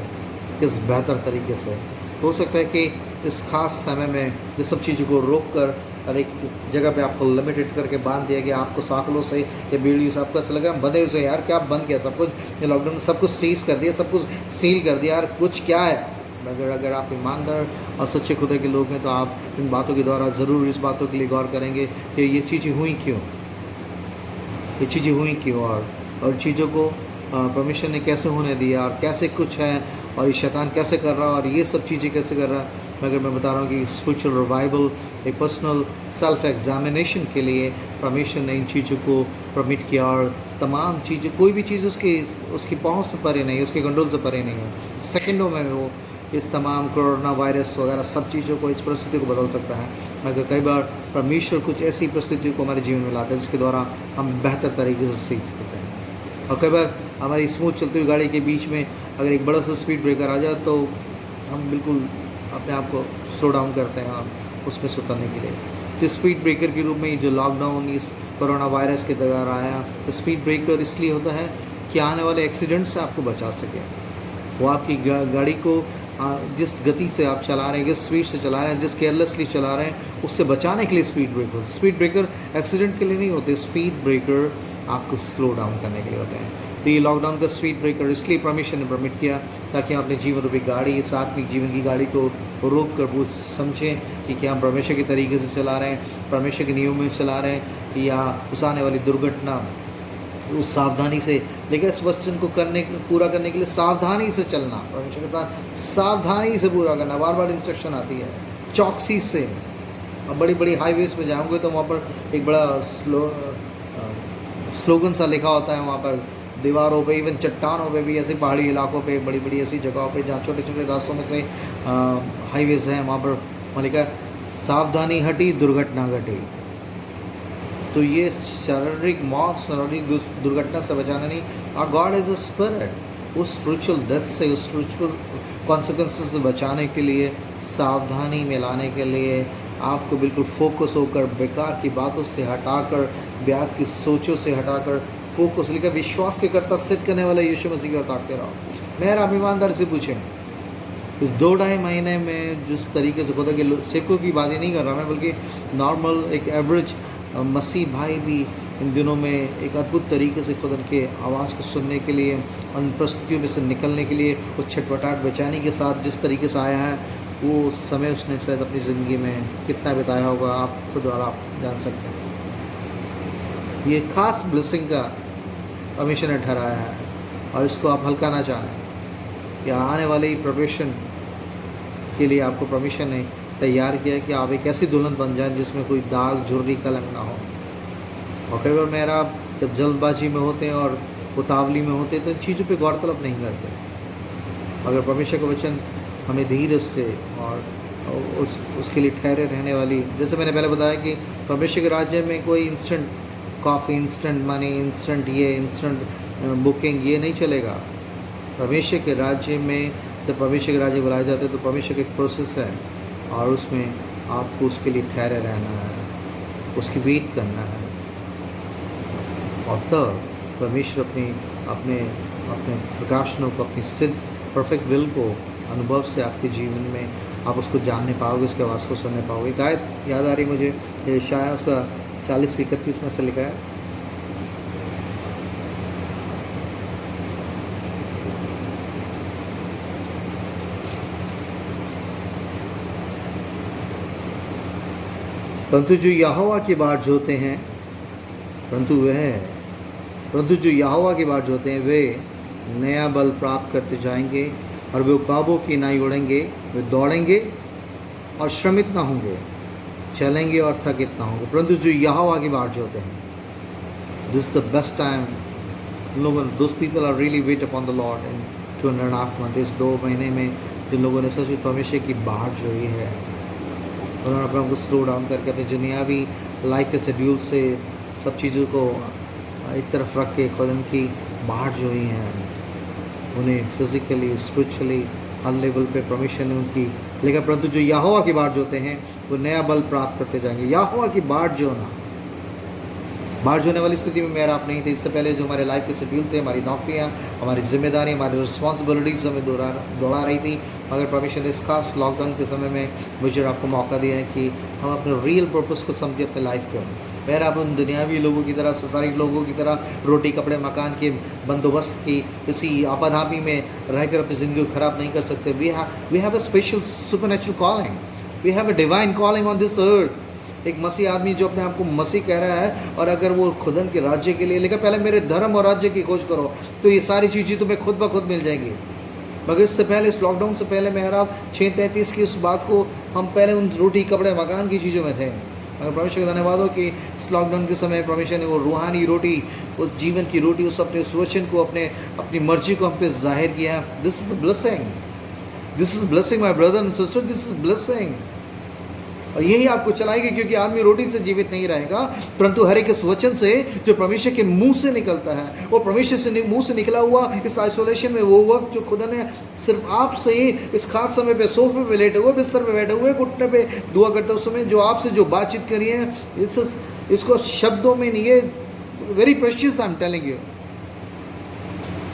किस बेहतर तरीके से हो सकता है कि इस खास समय में ये सब चीज़ों को रोक कर और एक जगह पे आपको लिमिटेड करके बांध दिया गया, आपको साकलों से या बेड़ियों से, आपको ऐसा लगा बंधे हुए यार क्या बंद किया सब कुछ, ये लॉकडाउन ने सब कुछ सीज कर दिया, सब कुछ सील कर दिया यार, कुछ क्या है। अगर आप ईमानदार और सच्चे खुदा के लोग हैं तो आप इन बातों के द्वारा ज़रूर इस बातों के लिए गौर करेंगे कि ये चीज़ें हुई क्यों, ये चीज़ें हुई क्यों, और चीज़ों को परमिशन ने कैसे होने दिया, और कैसे कुछ है, और ये शैतान कैसे कर रहा है, और ये सब चीज़ें कैसे कर रहा है। मगर मैं बता रहा हूँ कि स्पिरिचुअल रिवाइवल, एक पर्सनल सेल्फ एग्जामिनेशन के लिए परमेश्वर ने इन चीज़ों को परमिट किया, और तमाम चीज़ें, कोई भी चीज़ उसकी पहुँच से परे नहीं, उसके कंट्रोल से परे नहीं है। सेकंडों में वो इस तमाम कोरोना वायरस वगैरह सब चीज़ों को, इस परिस्थिति को बदल सकता है। मगर कई बार परमेश्वर कुछ ऐसी परिस्थितियों को हमारे जीवन में लाता है जिसके द्वारा हम बेहतर तरीके से सीख सकते हैं। और कई बार हमारी स्मूथ चलती हुई गाड़ी के बीच में अगर एक बड़ा सा स्पीड ब्रेकर आ जाए तो हम बिल्कुल अपने आप को स्लो डाउन करते हैं उसमें से उतरने के लिए। तो स्पीड ब्रेकर के रूप में जो लॉकडाउन इस कोरोना वायरस के द्वारा आया, स्पीड ब्रेकर इसलिए होता है कि आने वाले एक्सीडेंट से आपको बचा सके। वो आपकी गाड़ी को जिस गति से आप चला रहे हैं, जिस स्पीड से चला रहे हैं, जिस केयरलेसली चला रहे हैं, उससे बचाने के लिए स्पीड ब्रेकर एक्सीडेंट के लिए नहीं होते, स्पीड ब्रेकर आपको स्लो डाउन करने के लिए होते हैं। तो ये लॉकडाउन का स्पीड ब्रेकर इसलिए परमेश्वर ने परमिट किया ताकि हम अपने जीवन रूपी गाड़ी, इस आत्मिक जीवन की गाड़ी को रोक कर वो समझें कि क्या हम परमेश्वर के तरीके से चला रहे हैं, परमेश्वर के नियमों में चला रहे हैं, या उस आने वाली दुर्घटना उस सावधानी से, लेकिन इस वचन को पूरा करने के लिए सावधानी से चलना, परमेश्वर के साथ सावधानी से पूरा करना। बार बार इंस्ट्रक्शन आती है चौकसी से। अब बड़ी बड़ी हाईवेज पे जाओगे तो वहाँ पर एक बड़ा स्लोगन सा लिखा होता है, वहाँ पर दीवारों पे, इवन चट्टानों पे भी, ऐसे पहाड़ी इलाकों पे, बड़ी बड़ी ऐसी जगहों पे जहाँ छोटे छोटे रास्तों में से हाईवेज हैं, वहाँ लिखा सावधानी हटी दुर्घटना घटी। तो ये शारीरिक मौत, शारीरिक दुर्घटना से बचाना नहीं। Our God is a spirit. उस स्पिरिचुअल डेथ से, उस स्पिरिचुअल कॉन्सिक्वेंसेस से बचाने के लिए, सावधानी में लाने के लिए आपको बिल्कुल फोकस होकर, बेकार की बातों से हटाकर, बेकार की सोचों से हटाकर फोकस लेकर विश्वास के करता सिद्ध करने वाला यीशु मसीह की ओर ताकते रहो। मेरा आप ईमानदारी से पूछें, इस 2-2.5 महीने में जिस तरीके से खुदा के सेवकों की बात ही नहीं कर रहा मैं, बल्कि नॉर्मल एक एवरेज मसीह भाई भी इन दिनों में एक अद्भुत तरीके से खुदा के आवाज़ को सुनने के लिए, उन परिस्थितियों में से निकलने के लिए, उस छटपटाहट बेचैनी के साथ जिस तरीके से आया है, वो समय उसने शायद अपनी ज़िंदगी में कितना बिताया होगा, आप खुद और आप जान सकते हैं। ये खास ब्लेसिंग का परमेश्वर ने ठहराया है, और इसको आप हल्का ना जानें कि आने वाले प्रोफेशन के लिए आपको परमेश्वर ने तैयार किया है कि आप एक ऐसी दुल्हन बन जाएं जिसमें कोई दाग, झुर्री, कलंक ना हो। और कई बार मेरा जब जल्दबाजी में होते हैं और उतावली में होते हैं तो इन चीज़ों पे गौर तलब नहीं करते। अगर परमेश्वर का वचन हमें धीरज से और उसके लिए ठहरे रहने वाली, जैसे मैंने पहले बताया कि परमेश्वर के राज्य में कोई instant coffee, instant money, instant ये, इंस्टेंट बुकिंग, ये नहीं चलेगा। परमेश्वर के राज्य में जब परमेश्वर के राज्य बुलाए जाते हैं तो परमेश्वर का एक प्रोसेस है, और उसमें आपको उसके लिए ठहरे रहना है, उसकी वेट करना है, और तब परमेश्वर अपने प्रकाशनों को, अपनी सिद्ध परफेक्ट विल को अनुभव से आपके जीवन में आप उसको जानने पाओगे, उसके आवाज़ को सुनने पाओगे। एक आयत याद आ रही मुझे, यशायाह उसका 40-31 में से लिखा है, परंतु जो यहोवा की बाट जोते हैं, परंतु जो यहोवा की बाट जोते हैं वे नया बल प्राप्त करते जाएंगे, और वे उकाबों की नाई उड़ेंगे, वे दौड़ेंगे और श्रमित ना होंगे, चलेंगे और थकित ना होंगे। परंतु जो यहोवा की बाट जोते हैं, दिस द बेस्ट टाइम। लोगों, those people are really wait upon the Lord in 2.5 month, इस 2 महीने में जिन लोगों ने सच में परमेश्वर की बाट जोई है, उन्होंने अपने आप को स्लो डाउन करके अपने दुनियावी लाइफ के शेड्यूल से सब चीज़ों को एक तरफ रख के खुद उनकी बाट जोई है। उन्हें फिज़िकली, स्पिरिचुअली हर लेवल पे परमेश्वर ने उनकी, लेकिन परंतु जो यहोवा की बाट जोते हैं वो नया बल प्राप्त करते जाएंगे। यहोवा की बाट जोना, बाट जोने वाली स्थिति में मेरा आप नहीं थे। इससे पहले जो हमारे लाइफ के शेड्यूल थे, हमारी नौकरियाँ, हमारी जिम्मेदारी, हमारी रिस्पॉन्सिबिलिटीज़ हमें दौड़ा रही थी, मगर परमेश्वर ने इस खास लॉकडाउन के समय में मुझे आपको मौका दिया है कि हम अपने रियल पर्पस को समझे अपने लाइफ के। फिर आप उन दुनियावी लोगों की तरह, संसारिक लोगों की तरह रोटी, कपड़े, मकान के बंदोबस्त की इसी आपाधापी में रहकर अपनी ज़िंदगी को ख़राब नहीं कर सकते। We have a special supernatural calling, we have a divine calling on this earth. एक मसीह आदमी जो अपने आप को मसीह कह रहा है, और अगर वो खुदन के राज्य के लिए, लेकिन पहले मेरे धर्म और राज्य की खोज करो, तो ये सारी चीज़ें तुम्हें खुद ब खुद मिल जाएंगी। मगर इससे पहले, इस लॉकडाउन से पहले मेहराब 6:33 की उस बात को, हम पहले उन रोटी, कपड़े, मकान की चीज़ों में थे। अगर परमेश्वर का धन्यवाद हो कि इस लॉकडाउन के समय परमेश्वर ने वो रूहानी रोटी, उस जीवन की रोटी, उस वचन को, अपनी मर्जी को हम पे जाहिर किया। This is the blessing, this is blessing my brother and sister, this is blessing. और यही आपको चलाएगी, क्योंकि आदमी रोटी से जीवित नहीं रहेगा, परंतु हर एक इस वचन से जो परमेश्वर के मुंह से निकलता है। और परमेश्वर से मुंह से निकला हुआ इस आइसोलेशन में, वो वक्त जो खुदा ने सिर्फ आपसे ही इस खास समय पे सोफे पे लेटे हुए, बिस्तर पे बैठे हुए, घुटने पे दुआ करते हुए समय जो आपसे जो बातचीत करी है, इसको शब्दों में नहीं, ये very precious, I am telling you.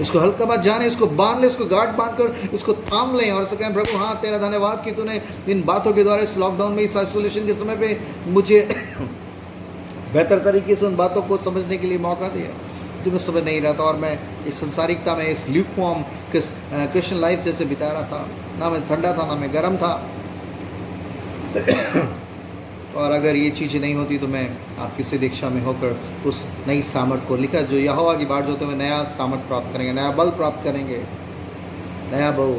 इसको हल्का मत जाने, इसको बांध ले, इसको गांठ बांध कर इसको थाम लें, और इसे कहें, प्रभु हाँ तेरा धन्यवाद कि तूने इन बातों के द्वारा इस लॉकडाउन में, इस आइसोलेशन के समय पे मुझे बेहतर तरीके से उन बातों को समझने के लिए मौका दिया जो मैं समझ नहीं रहा था, और मैं इस संसारिकता में, इस ल्यूकवार्म क्रिश्चियन लाइफ जैसे बिता रहा था। ना मैं ठंडा था, ना मैं गर्म था, और अगर ये चीज़ें नहीं होती तो मैं आपकी से दीक्षा में होकर उस नई सामर्थ को लिखा जो यहोवा की बाट जोते हुए नया सामर्थ प्राप्त करेंगे, नया बल प्राप्त करेंगे, नया बल,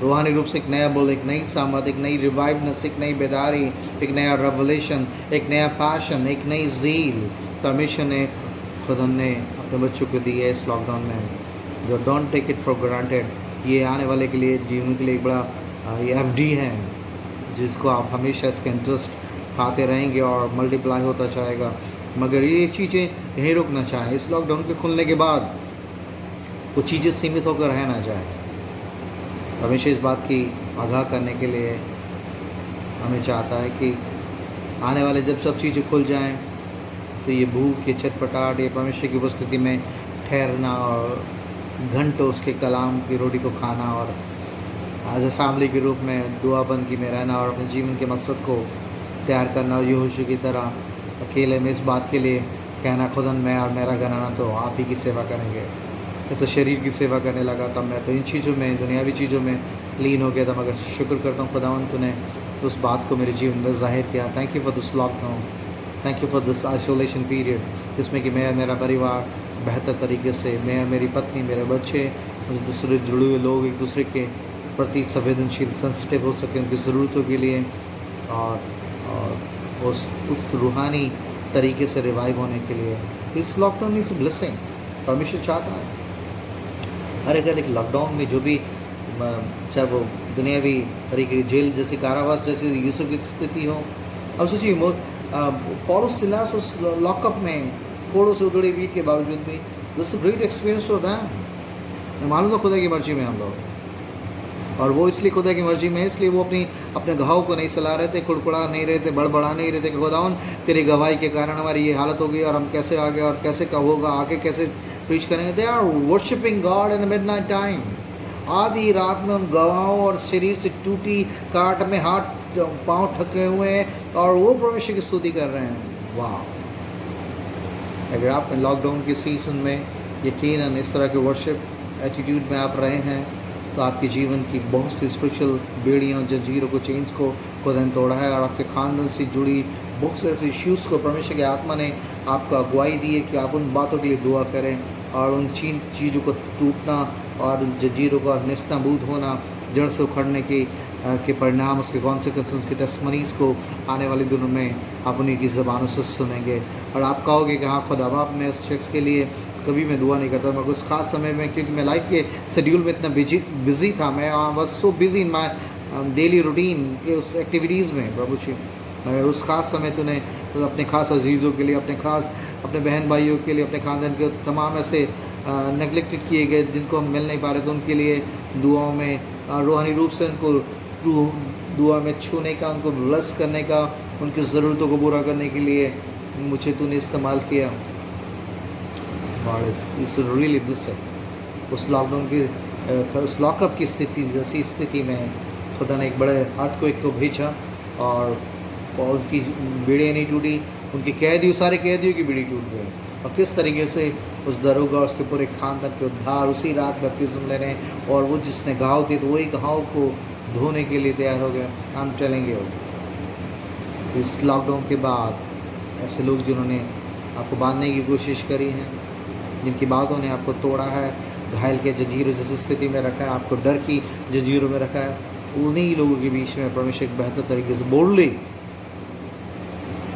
रूहानी रूप से एक नया बल, एक नई सामर्थ, एक नई रिवाइवनेस, एक नई बेदारी, एक नया रेवलेशन, एक नया पैशन, एक नई जील परमेश्वर ने खुदा ने अपने बच्चों को दी है इस लॉकडाउन में। जो don't take it for granted, ये आने वाले के लिए जीवन के लिए एक बड़ा ये एफडी है जिसको आप हमेशा इसका इंटरेस्ट खाते रहेंगे और मल्टीप्लाई होता जाएगा। मगर ये चीज़ें यहीं रुकना चाहें, इस लॉकडाउन के खुलने के बाद वो चीज़ें सीमित होकर रह ना जाए। हमेशा इस बात की आगाह करने के लिए हमें चाहता है कि आने वाले जब सब चीज़ें खुल जाएं तो ये भूख, ये चटपटाहट, ये परमेश्वर की उपस्थिति में ठहरना और घंटों उसके कलाम की रोटी को खाना और एज ए फैमिली के रूप में दुआबंदी में रहना और अपने जीवन के मकसद को तैयार करना। और यहोशू की तरह अकेले में इस बात के लिए कहना, खुदन मैं और मेरा घराना तो आप ही की सेवा करेंगे। मैं तो शरीर की सेवा करने लगा, तब मैं तो इन चीज़ों में, दुनियावी चीज़ों में लीन हो गया था। मगर शुक्र करता हूँ खुदावंद तूने उस बात को मेरे जीवन में ज़ाहिर किया। Thank you for this lockdown, thank you for this isolation period, जिसमें कि मैं, मेरा परिवार बेहतर तरीके से, मैं, मेरी पत्नी, मेरे बच्चे, दूसरे जुड़े हुए लोग एक दूसरे के प्रति संवेदनशील, सेंसिटिव हो सके उनकी ज़रूरतों के लिए और उस रूहानी तरीके से रिवाइव होने के लिए। इस लॉकडाउन इज़ ब्लेसिंग। परमेश्वर चाहता है हर एक लॉकडाउन में जो भी, चाहे वो दुनियावी तरीके की जेल जैसी, कारावास जैसी यूसुफ की स्थिति हो। अब सोचिए पौलुस सिलास उस लॉकअप में कोड़ों से उधड़ी पीठ के बावजूद भी दिस ग्रेट एक्सपीरियंस होता है। मालूम तो खुदा की मर्जी में हम लोग, और वो इसलिए खुदा की मर्जी में, इसलिए वो अपने घाव को नहीं सला रहे थे, कुड़कुड़ा नहीं रहे थे, बड़बड़ा नहीं रहे थे कि खुदावन तेरी गवाही के कारण हमारी ये हालत हो गई और हम कैसे आगे और कैसे कब होगा, आगे कैसे प्रीच करेंगे। They are worshipping God in midnight time. आधी रात में उन गवाहों और शरीर से टूटी काट में हाथ पाँव ठके हुए हैं और वो परमेश्वर की स्तुति कर रहे हैं। वाह! अगर आप लॉकडाउन के सीज़न में यकीनन इस तरह के वर्शिप एटीट्यूड में आप रहे हैं तो आपके जीवन की बहुत सी स्पिरिचुअल बेड़ियों, जंजीरों को, चेंज को खुदा ने तोड़ा है और आपके खानदान से जुड़ी बहुत से ऐसे इश्यूज़ को परमेश्वर की आत्मा ने आपको अगुवाई दी है कि आप उन बातों के लिए दुआ करें और उन चीज़ों को टूटना और उन जंजीरों का नेस्तनाबूद होना, जड़ से उखड़ने के परिणाम, उसके कॉन्सिक्वेंसेस, उसके टेस्टमनीज़ को आने वाले दिनों में आप उन्हीं की ज़बानों से सुनेंगे और आप कहोगे कि हाँ खुदा बाप, मैं उस शख्स के लिए कभी मैं दुआ नहीं करता, मगर उस खास समय में, क्योंकि मैं लाइफ के शेड्यूल में इतना बिजी था, मैं was so busy in my daily routine के उस एक्टिविटीज़ में प्रभु जी, मगर उस खास समय तूने तो अपने खास अजीज़ों के लिए, अपने बहन भाइयों के लिए, अपने खानदान के तमाम ऐसे नेगलेक्टेड किए गए जिनको हम मिल नहीं पा रहे थे, उनके लिए दुआओं में रूहानी रूप से उनको दुआ में छूने का, उनको ब्लेस करने का, उनकी ज़रूरतों को पूरा करने के लिए मुझे तूने इस्तेमाल किया। इस रियली ब्लेसिंग। उस लॉकडाउन की, उस लॉकअप की स्थिति जैसी स्थिति में खुदा ने एक बड़े हाथ को भेजा और उनकी बीड़ियाँ नहीं टूटी, उनकी कैदियों, सारे कैदियों की बीड़ी टूट गई। और किस तरीके से उस दरोगा और उसके पूरे खानदान के उद्धार उसी रात बैप्टिज्म लेने, और वो जिसने घाव थे तो वही घाव को धोने के लिए तैयार हो गए। हम चलेंगे इस लॉकडाउन के बाद ऐसे लोग जिन्होंने आपको बांधने की कोशिश करी है, जिनकी बातों ने आपको तोड़ा है, घायल के जंजीरों जैसी स्थिति में रखा है, आपको डर की जंजीरों में रखा है, उन्हीं लोगों के बीच में परमेश्वर एक बेहतर तरीके से बोल्डली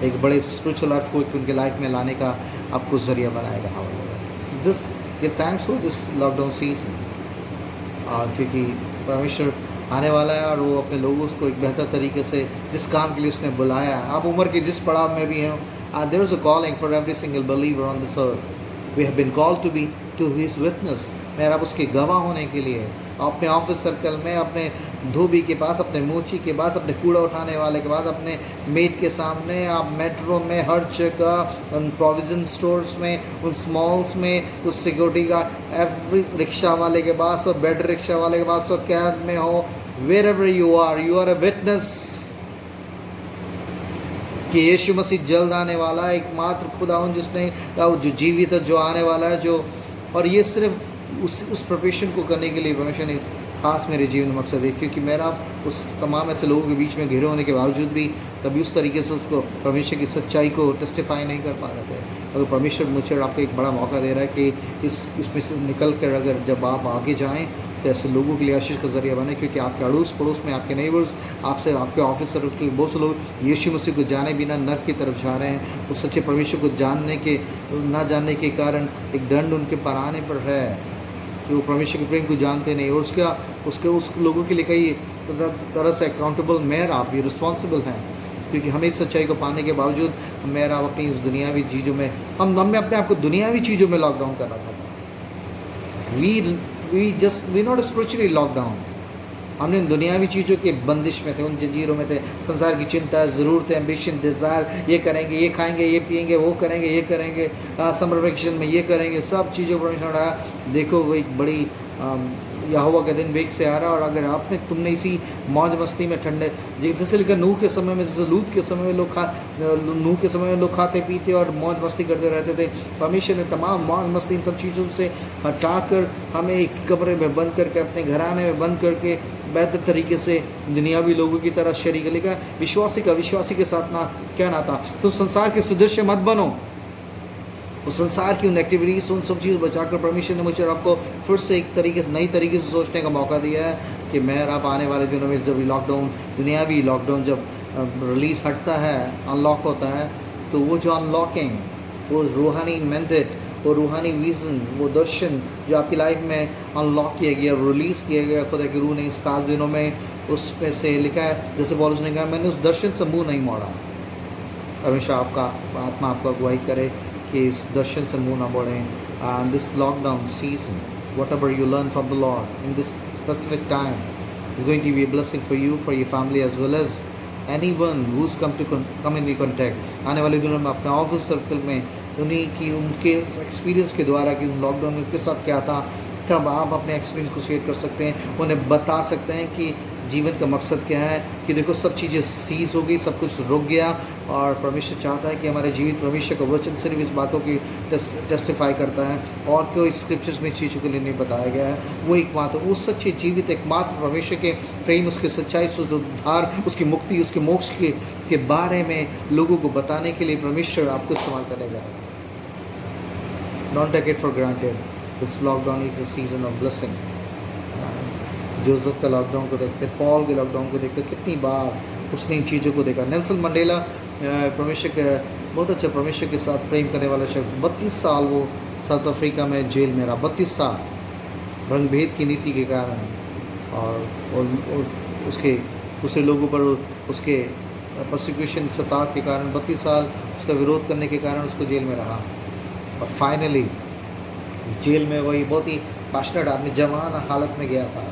एक बड़े स्पिरिचुअल अर्थ को उनके लाइफ में लाने का आपको जरिया बनाएगा। This give thanks for this lockdown season, क्योंकि परमेश्वर आने वाला है और वो अपने लोगों को एक बेहतर तरीके से जिस काम के लिए उसने बुलाया, आप उम्र के जिस पड़ाव में भी हैं, there is a calling for every single believer on this earth. We have been called to be to his witness. मैं अब उसके गवाह होने के लिए अपने ऑफिस सर्कल में, अपने धोबी के पास, अपने मोची के पास, अपने कूड़ा उठाने वाले के पास, अपने मेट के सामने, आप मेट्रो में, हर जगह, उन प्रोविज़न स्टोर्स में, उन मॉल्स में, उस सिक्योरिटी गार्ड, एवरी रिक्शा वाले के पास, और बैटरी रिक्शा वाले के पास, और कैब में हो, wherever you are a witness कि यीशु मसीह जल्द आने वाला है, एकमात्र खुदावन जिसने जो जीवित है, जो आने वाला है, जो, और ये सिर्फ उस प्रोफेशन को करने के लिए परमेश्वर ने ख़ास मेरे जीवन में मकसद है, क्योंकि मेरा उस तमाम ऐसे लोगों के बीच में घिरे होने के बावजूद भी कभी उस तरीके से उसको परमेश्वर की सच्चाई को टेस्टिफाई नहीं कर पा रहे थे। अगर परमेश्वर मुझे आपको एक बड़ा मौका दे रहा है कि इसमें से निकल कर अगर जब आप आगे जाएँ तो ऐसे लोगों के लिए आशीष का ज़रिया बने, क्योंकि आपके अड़ोस पड़ोस में, आपके नेबर्स, आपसे आपके ऑफिसर के बहुत से लोग यीशु मसीह को जाने बिना नरक की तरफ जा रहे हैं। उस सच्चे परमेश्वर को ना जानने के कारण एक दंड उनके पर आने पर है कि वो परमेश्वर के प्रेम को जानते नहीं, और उस लोगों के लिए कई तरह से अकाउंटेबल मैं आप भी रिस्पॉन्सिबल हैं, क्योंकि हमें इस सच्चाई को पाने के बावजूद मैं आप अपनी उस दुनियावी चीज़ों में हमने अपने आप को दुनियावी चीज़ों में लॉकडाउन कर रखा था। वी नॉट स्पिरिचुअली लॉकडाउन, हमने उन दुनियावी चीज़ों के बंदिश में थे, उन जंजीरों में थे। संसार की चिंता, ज़रूरतें, एम्बिशन, डिज़ायर, ये करेंगे, ये खाएंगे, ये पिएंगे, वो करेंगे, ये करेंगे, समर वेकेशन में ये करेंगे, सब चीज़ों पर परमेश्वर उठाया। देखो वो एक बड़ी यहोवा का दिन वेग से आ रहा है, और अगर तुमने इसी मौज मस्ती में ठंडे, जैसे लिखा नूह के समय में, जैसे लूत के समय में नूह के समय में लोग खाते पीते और मौज मस्ती करते रहते थे। परमेश्वर ने तमाम मौज मस्ती इन सब चीज़ों से हटाकर हमें एक कमरे में बंद करके, अपने घराने में बंद करके बेहतर तरीके से दुनियावी लोगों की तरह शरीक लिखा विश्वासी के साथ ना क्या नाता, तुम संसार के सदस्य मत बनो। उस संसार की उन एक्टिविटीज़, उन सब चीज़ बचाकर परमेश्वर ने मुझे और आपको फिर से एक तरीके से, नई तरीके से सोचने का मौका दिया है कि मैं और आप आने वाले दिनों में जब लॉकडाउन, दुनियावी लॉकडाउन जब रिलीज़ हटता है, अनलॉक होता है, तो वो जो अनलॉकिंग, वो रूहानी मैंडेट, वो रूहानी विज़न, वो दर्शन जो आपकी लाइफ में अनलॉक किया गया, रिलीज़ किया गया खुदा की रूह ने इस खास दिनों में, उसमें से लिखा है, जैसे पौलुस ने कहा, मैंने उस दर्शन से मुँह नहीं मोड़ा। हमेशा आपका आत्मा आपको अगुवाई करे कि इस दर्शन से मुँह ना मोड़ें। And this lockdown season, whatever you learn from the Lord in this specific time is going to be a blessing for you, for your family, as well as anyone who's come in contact। आने वाले दिनों में अपने office circle में उन्हीं की, उनके experience के द्वारा कि उन लॉकडाउन में उनके साथ क्या था, तब आप अपने एक्सपीरियंस को शेयर कर सकते हैं, उन्हें बता सकते हैं कि जीवन का मकसद क्या है, कि देखो सब चीज़ें सीज हो गई, सब कुछ रुक गया, और परमेश्वर चाहता है कि हमारे जीवित परमेश्वर का वचन सिर्फ इस बातों की टेस्टिफाई करता है, और कोई स्क्रिप्चर्स में इस चीज़ों के लिए नहीं बताया गया है। वो एकमात्र, वो सच्चे जीवित एकमात्र परमेश्वर के प्रेम, उसके सच्चाई, उसके उद्धार, उसकी मुक्ति, उसके मोक्ष के बारे में लोगों को बताने के लिए परमेश्वर आपको इस्तेमाल करेगा। Don't take it for granted, this lockdown is a season of blessing. Joseph का लॉकडाउन को देखते, पॉल के लॉकडाउन को देखते, कितनी बार उसने इन चीज़ों को देखा। नेल्सन मंडेला परमेश्वर के बहुत अच्छा, परमेश्वर के साथ प्रेम करने वाला शख्स, 32 साल वो साउथ अफ्रीका में जेल में रहा, 32 साल रंगभेद की नीति के कारण, और उसके दूसरे लोगों पर उसके प्रोसिक्यूशन सताव के कारण 32 साल उसका विरोध करने के कारण उसको जेल में रहा, और फाइनली जेल में वही बहुत ही पैशनेट आदमी जवान हालत में गया था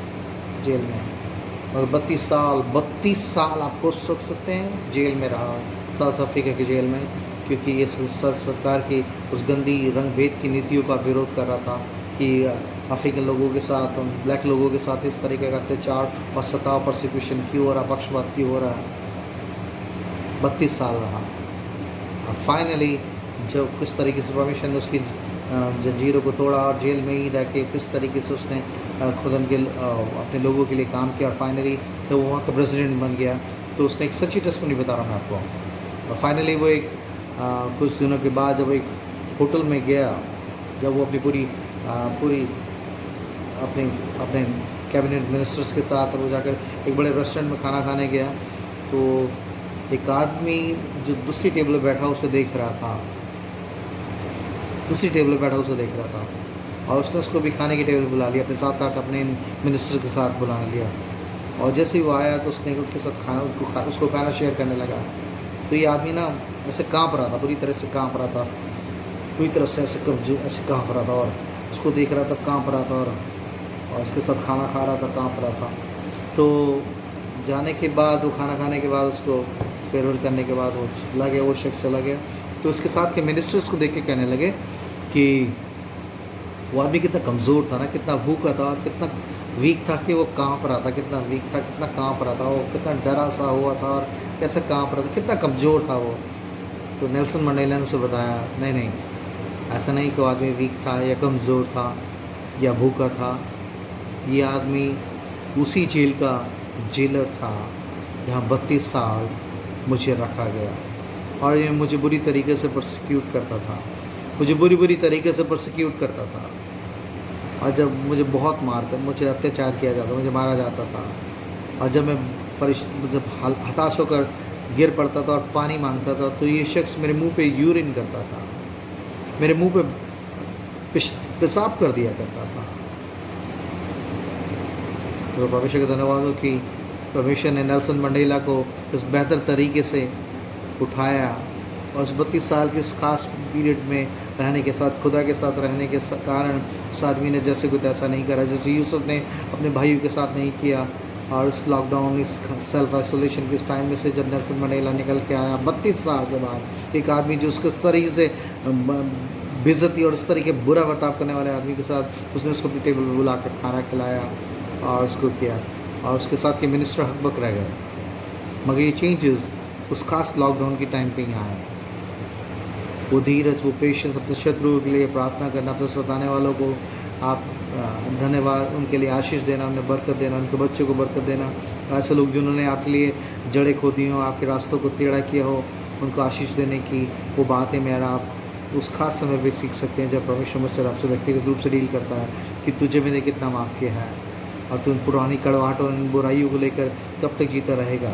जेल में, और 32 साल आपको सोच सकते हैं जेल में रहा, साउथ अफ्रीका की जेल में, क्योंकि ये सरकार की उस गंदी रंगभेद की नीतियों का विरोध कर रहा था कि अफ्रीकन लोगों के साथ, ब्लैक लोगों के साथ इस तरीके का अत्याचार और सताव, प्रोसिक्यूशन क्यों हो रहा, पक्षपात क्यों हो रहा है। 32 साल रहा, और फाइनली जब किस तरीके से परमेश्वर ने उसकी जंजीरों को तोड़ा, और जेल में ही रह के किस तरीके से उसने खुद उनके अपने लोगों के लिए काम किया, और फाइनली तो वो वहाँ का प्रेसिडेंट बन गया। तो उसने एक सच्ची टेस्टमनी बता रहा हूँ मैं आपको। और फाइनली वो एक कुछ दिनों के बाद जब एक होटल में गया, जब वो अपनी पूरी अपने कैबिनेट मिनिस्टर्स के साथ वो जाकर एक बड़े रेस्टोरेंट में खाना खाने गया, तो एक आदमी जो दूसरी टेबल पर बैठा उसे देख रहा था, और उसने उसको भी खाने की टेबल बुला लिया, अपने साथ आठ अपने मिनिस्टर के साथ बुला लिया, और जैसे ही वो आया तो उसने उसके साथ उसको खाना शेयर करने लगा। तो ये आदमी ना ऐसे काँप रहा था, पूरी तरह से काँप रहा था, पूरी तरह से ऐसे काँप रहा था, और उसको देख रहा था, काँप रहा था, और उसके साथ खाना खा रहा था, काँप रहा था। तो जाने के बाद, वो खाना खाने के बाद, उसको फेयरवेल करने के बाद वो चला गया, वो शख्स चला गया। तो उसके साथ के मिनिस्टर्स को देख के कहने लगे कि वो आदमी कितना कमज़ोर था ना, कितना भूखा था, और कितना वीक था कि वो काँप रहा था, कितना वीक था, कितना काँप रहा था, वो कितना डरा सा हुआ था, और कैसे काँप रहा था, कितना कमज़ोर था वो। तो नेल्सन मंडेला ने उसे बताया, नहीं, ऐसा नहीं कि वो आदमी वीक था या कमज़ोर था या भूखा था, ये आदमी उसी जेल का जेलर था जहाँ 32 साल मुझे रखा गया और ये मुझे बुरी तरीके से प्रोसिक्यूट करता था, मुझे बुरी तरीके से प्रोसिक्यूट करता था। और जब मुझे बहुत मारता, मुझे अत्याचार किया जाता, मुझे मारा जाता था। और जब मैं जब हताश होकर गिर पड़ता था और पानी मांगता था तो ये शख्स मेरे मुंह पे यूरिन करता था, मेरे मुंह पे पेशाब कर दिया करता था। तो परमेश्वर का धन्यवाद हो कि परमेश्वर ने नेल्सन मंडेला को इस बेहतर तरीके से उठाया और उस 32 साल के उस खास पीरियड में रहने के साथ, खुदा के साथ रहने के कारण उस आदमी ने जैसे कुछ ऐसा नहीं करा जैसे यूसुफ ने अपने भाइयों के साथ नहीं किया। और इस लॉकडाउन, इस सेल्फ आइसोलेशन के इस टाइम में से जब नेल्सन मंडेला निकल के आया 32 साल के बाद, एक आदमी जो उसको इस तरीके से बेइज्जती और इस तरीके बुरा बर्ताव करने वाले आदमी के साथ, उसने उसको अपनी टेबल पर बुला कर खाना खिलाया और उसको किया, और उसके साथ के मिनिस्टर हकबक रह गए। मगर ये चेंजेस उस खास लॉकडाउन के टाइम पे ही आए। वो धीरज, वो पेशेंस, अपने शत्रुओं के लिए प्रार्थना करना, अपने सताने वालों को आप धन्यवाद, उनके लिए आशीष देना, उन्हें बरकत देना, उनके बच्चों को बरकत देना। ऐसे लोग जिन्होंने आपके लिए जड़ें खोदी हों, आपके रास्तों को टेढ़ा किया हो, उनको आशीष देने की वो बातें मेरा आप उस खास समय पे सीख सकते हैं जब परमेश्वर मुझसे आपसे व्यक्तिगत रूप से डील करता है कि तुझे मैंने कितना माफ़ किया है और तू पुरानी कड़वाहट और इन बुराइयों को लेकर कब तक जीता रहेगा।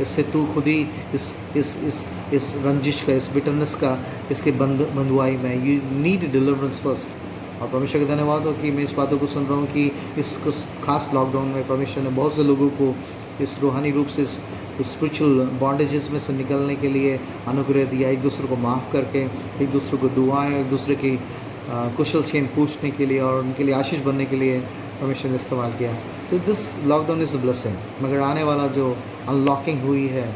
इससे तू खुद ही इस रंजिश का, इस बिटरनेस का, इसके बंधुआई में यू नीड डिलीवरेंस फर्स्ट। और परमेश्वर का धन्यवाद हो कि मैं इस बातों को सुन रहा हूँ कि इस खास लॉकडाउन में परमेश्वर ने बहुत से लोगों को इस रूहानी रूप से, इस स्पिरिचुअल बॉन्डेजेस में से निकलने के लिए अनुग्रह दिया, एक दूसरे को माफ़ करके, एक दूसरे को दुआएं, एक दूसरे की कुशल क्षेम पूछने के लिए और उनके लिए आशीष बनने के लिए परमेश्वर ने इस्तेमाल किया। तो this lockdown is a blessing. मगर आने वाला जो अनलॉकिंग हुई है,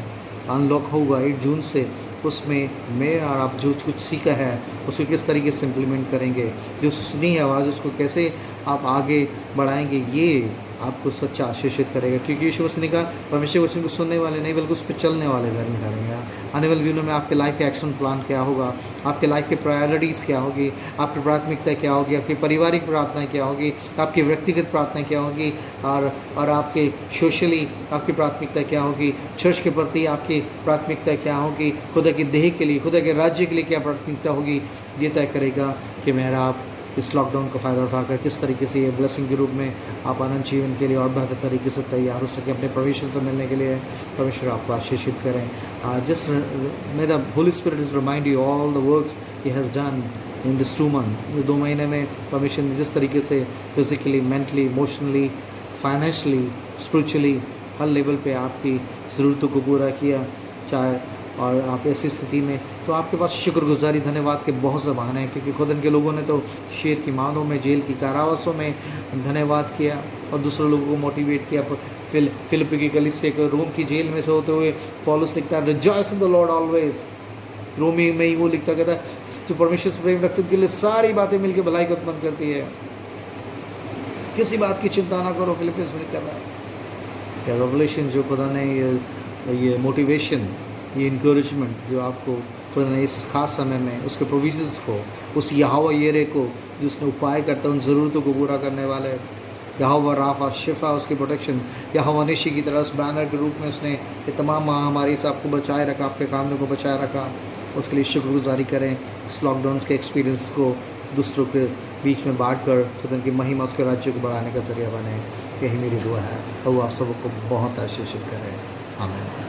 अनलॉक होगा 8 जून से, उसमें मैं और आप जो कुछ सीखा है उसको किस तरीके से इम्प्लीमेंट करेंगे, जो सुनी है आवाज़ उसको कैसे आप आगे बढ़ाएंगे, ये आपको सच्चा आशीषित करेगा। क्योंकि यीशु मसीह ने कहा परमेश्वर वचन को सुनने वाले नहीं बल्कि उस पर चलने वाले धर्मी ठहरेंगे। आने वाले दिनों में आपके लाइफ का एक्शन प्लान क्या होगा, आपके लाइफ की प्रायोरिटीज़ क्या होगी, आपकी प्राथमिकता क्या होगी, आपकी पारिवारिक प्रार्थनाएं क्या होगी, आपकी व्यक्तिगत प्रार्थनाएं क्या होगी, और आपके सोशली आपकी प्राथमिकता क्या होगी, चर्च के प्रति आपकी प्राथमिकता क्या होगी, खुदा की देह के लिए, खुदा के राज्य के लिए क्या प्राथमिकता होगी, ये तय करेगा कि मेरा आप इस लॉकडाउन का फ़ायदा उठाकर किस तरीके से ये ब्लेसिंग के रूप में आप अनंत जीवन के लिए और बेहतर तरीके से तैयार हो सके अपने परमेश्वर से मिलने के लिए। परमेश्वर आपको आशीषित करें। Just may the Holy Spirit is remind you all the works he has done in this 2 month. 2 महीने में परमेश्वर ने जिस तरीके से physically, mentally, emotionally, financially, spiritually हर लेवल पे आपकी ज़रूरतों को पूरा किया, चाहे और आप ऐसी स्थिति में तो आपके पास शुक्रगुजारी, धन्यवाद के बहुत से बहाने हैं। क्योंकि खुद के लोगों ने तो शेर की मांदों में, जेल की कारावासों में धन्यवाद किया और दूसरे लोगों को मोटिवेट किया। फिलिप्पी की कलीसिया के रोम की जेल में से होते हुए पौलुस लिखता है rejoice in the Lord always. रोमी में ही वो लिखता कहता है जो परमेश्वर से प्रेम रखते के लिए सारी बातें मिलकर भलाई को उत्पन्न करती है, किसी बात की चिंता ना करो। फिलिपियंस में लिखा था रेवलेशन जो खुदा ने ये मोटिवेशन, ये इनकरेजमेंट जो आपको खुदा ने इस खास समय में उसके प्रोविजंस को, उस यहोवा येरे को जिसने उपाय करता है उन ज़रूरतों को पूरा करने वाले, यहोवा राफा शिफा, उसकी प्रोटेक्शन, यहोवा निशी की तरह उस बैनर के रूप में उसने ये तमाम महामारी से आपको बचाए रखा, आपके कामों को बचाए रखा, उसके लिए शुक्रगुजारी करें। इस लॉकडाउन के एक्सपीरियंस को दूसरों के बीच में बांट कर खुदा की महिमा, उसके राज्य को बढ़ाने का जरिया बने। यही मेरी दुआ है और वो आप सबको बहुत आशीषित करें। आमीन।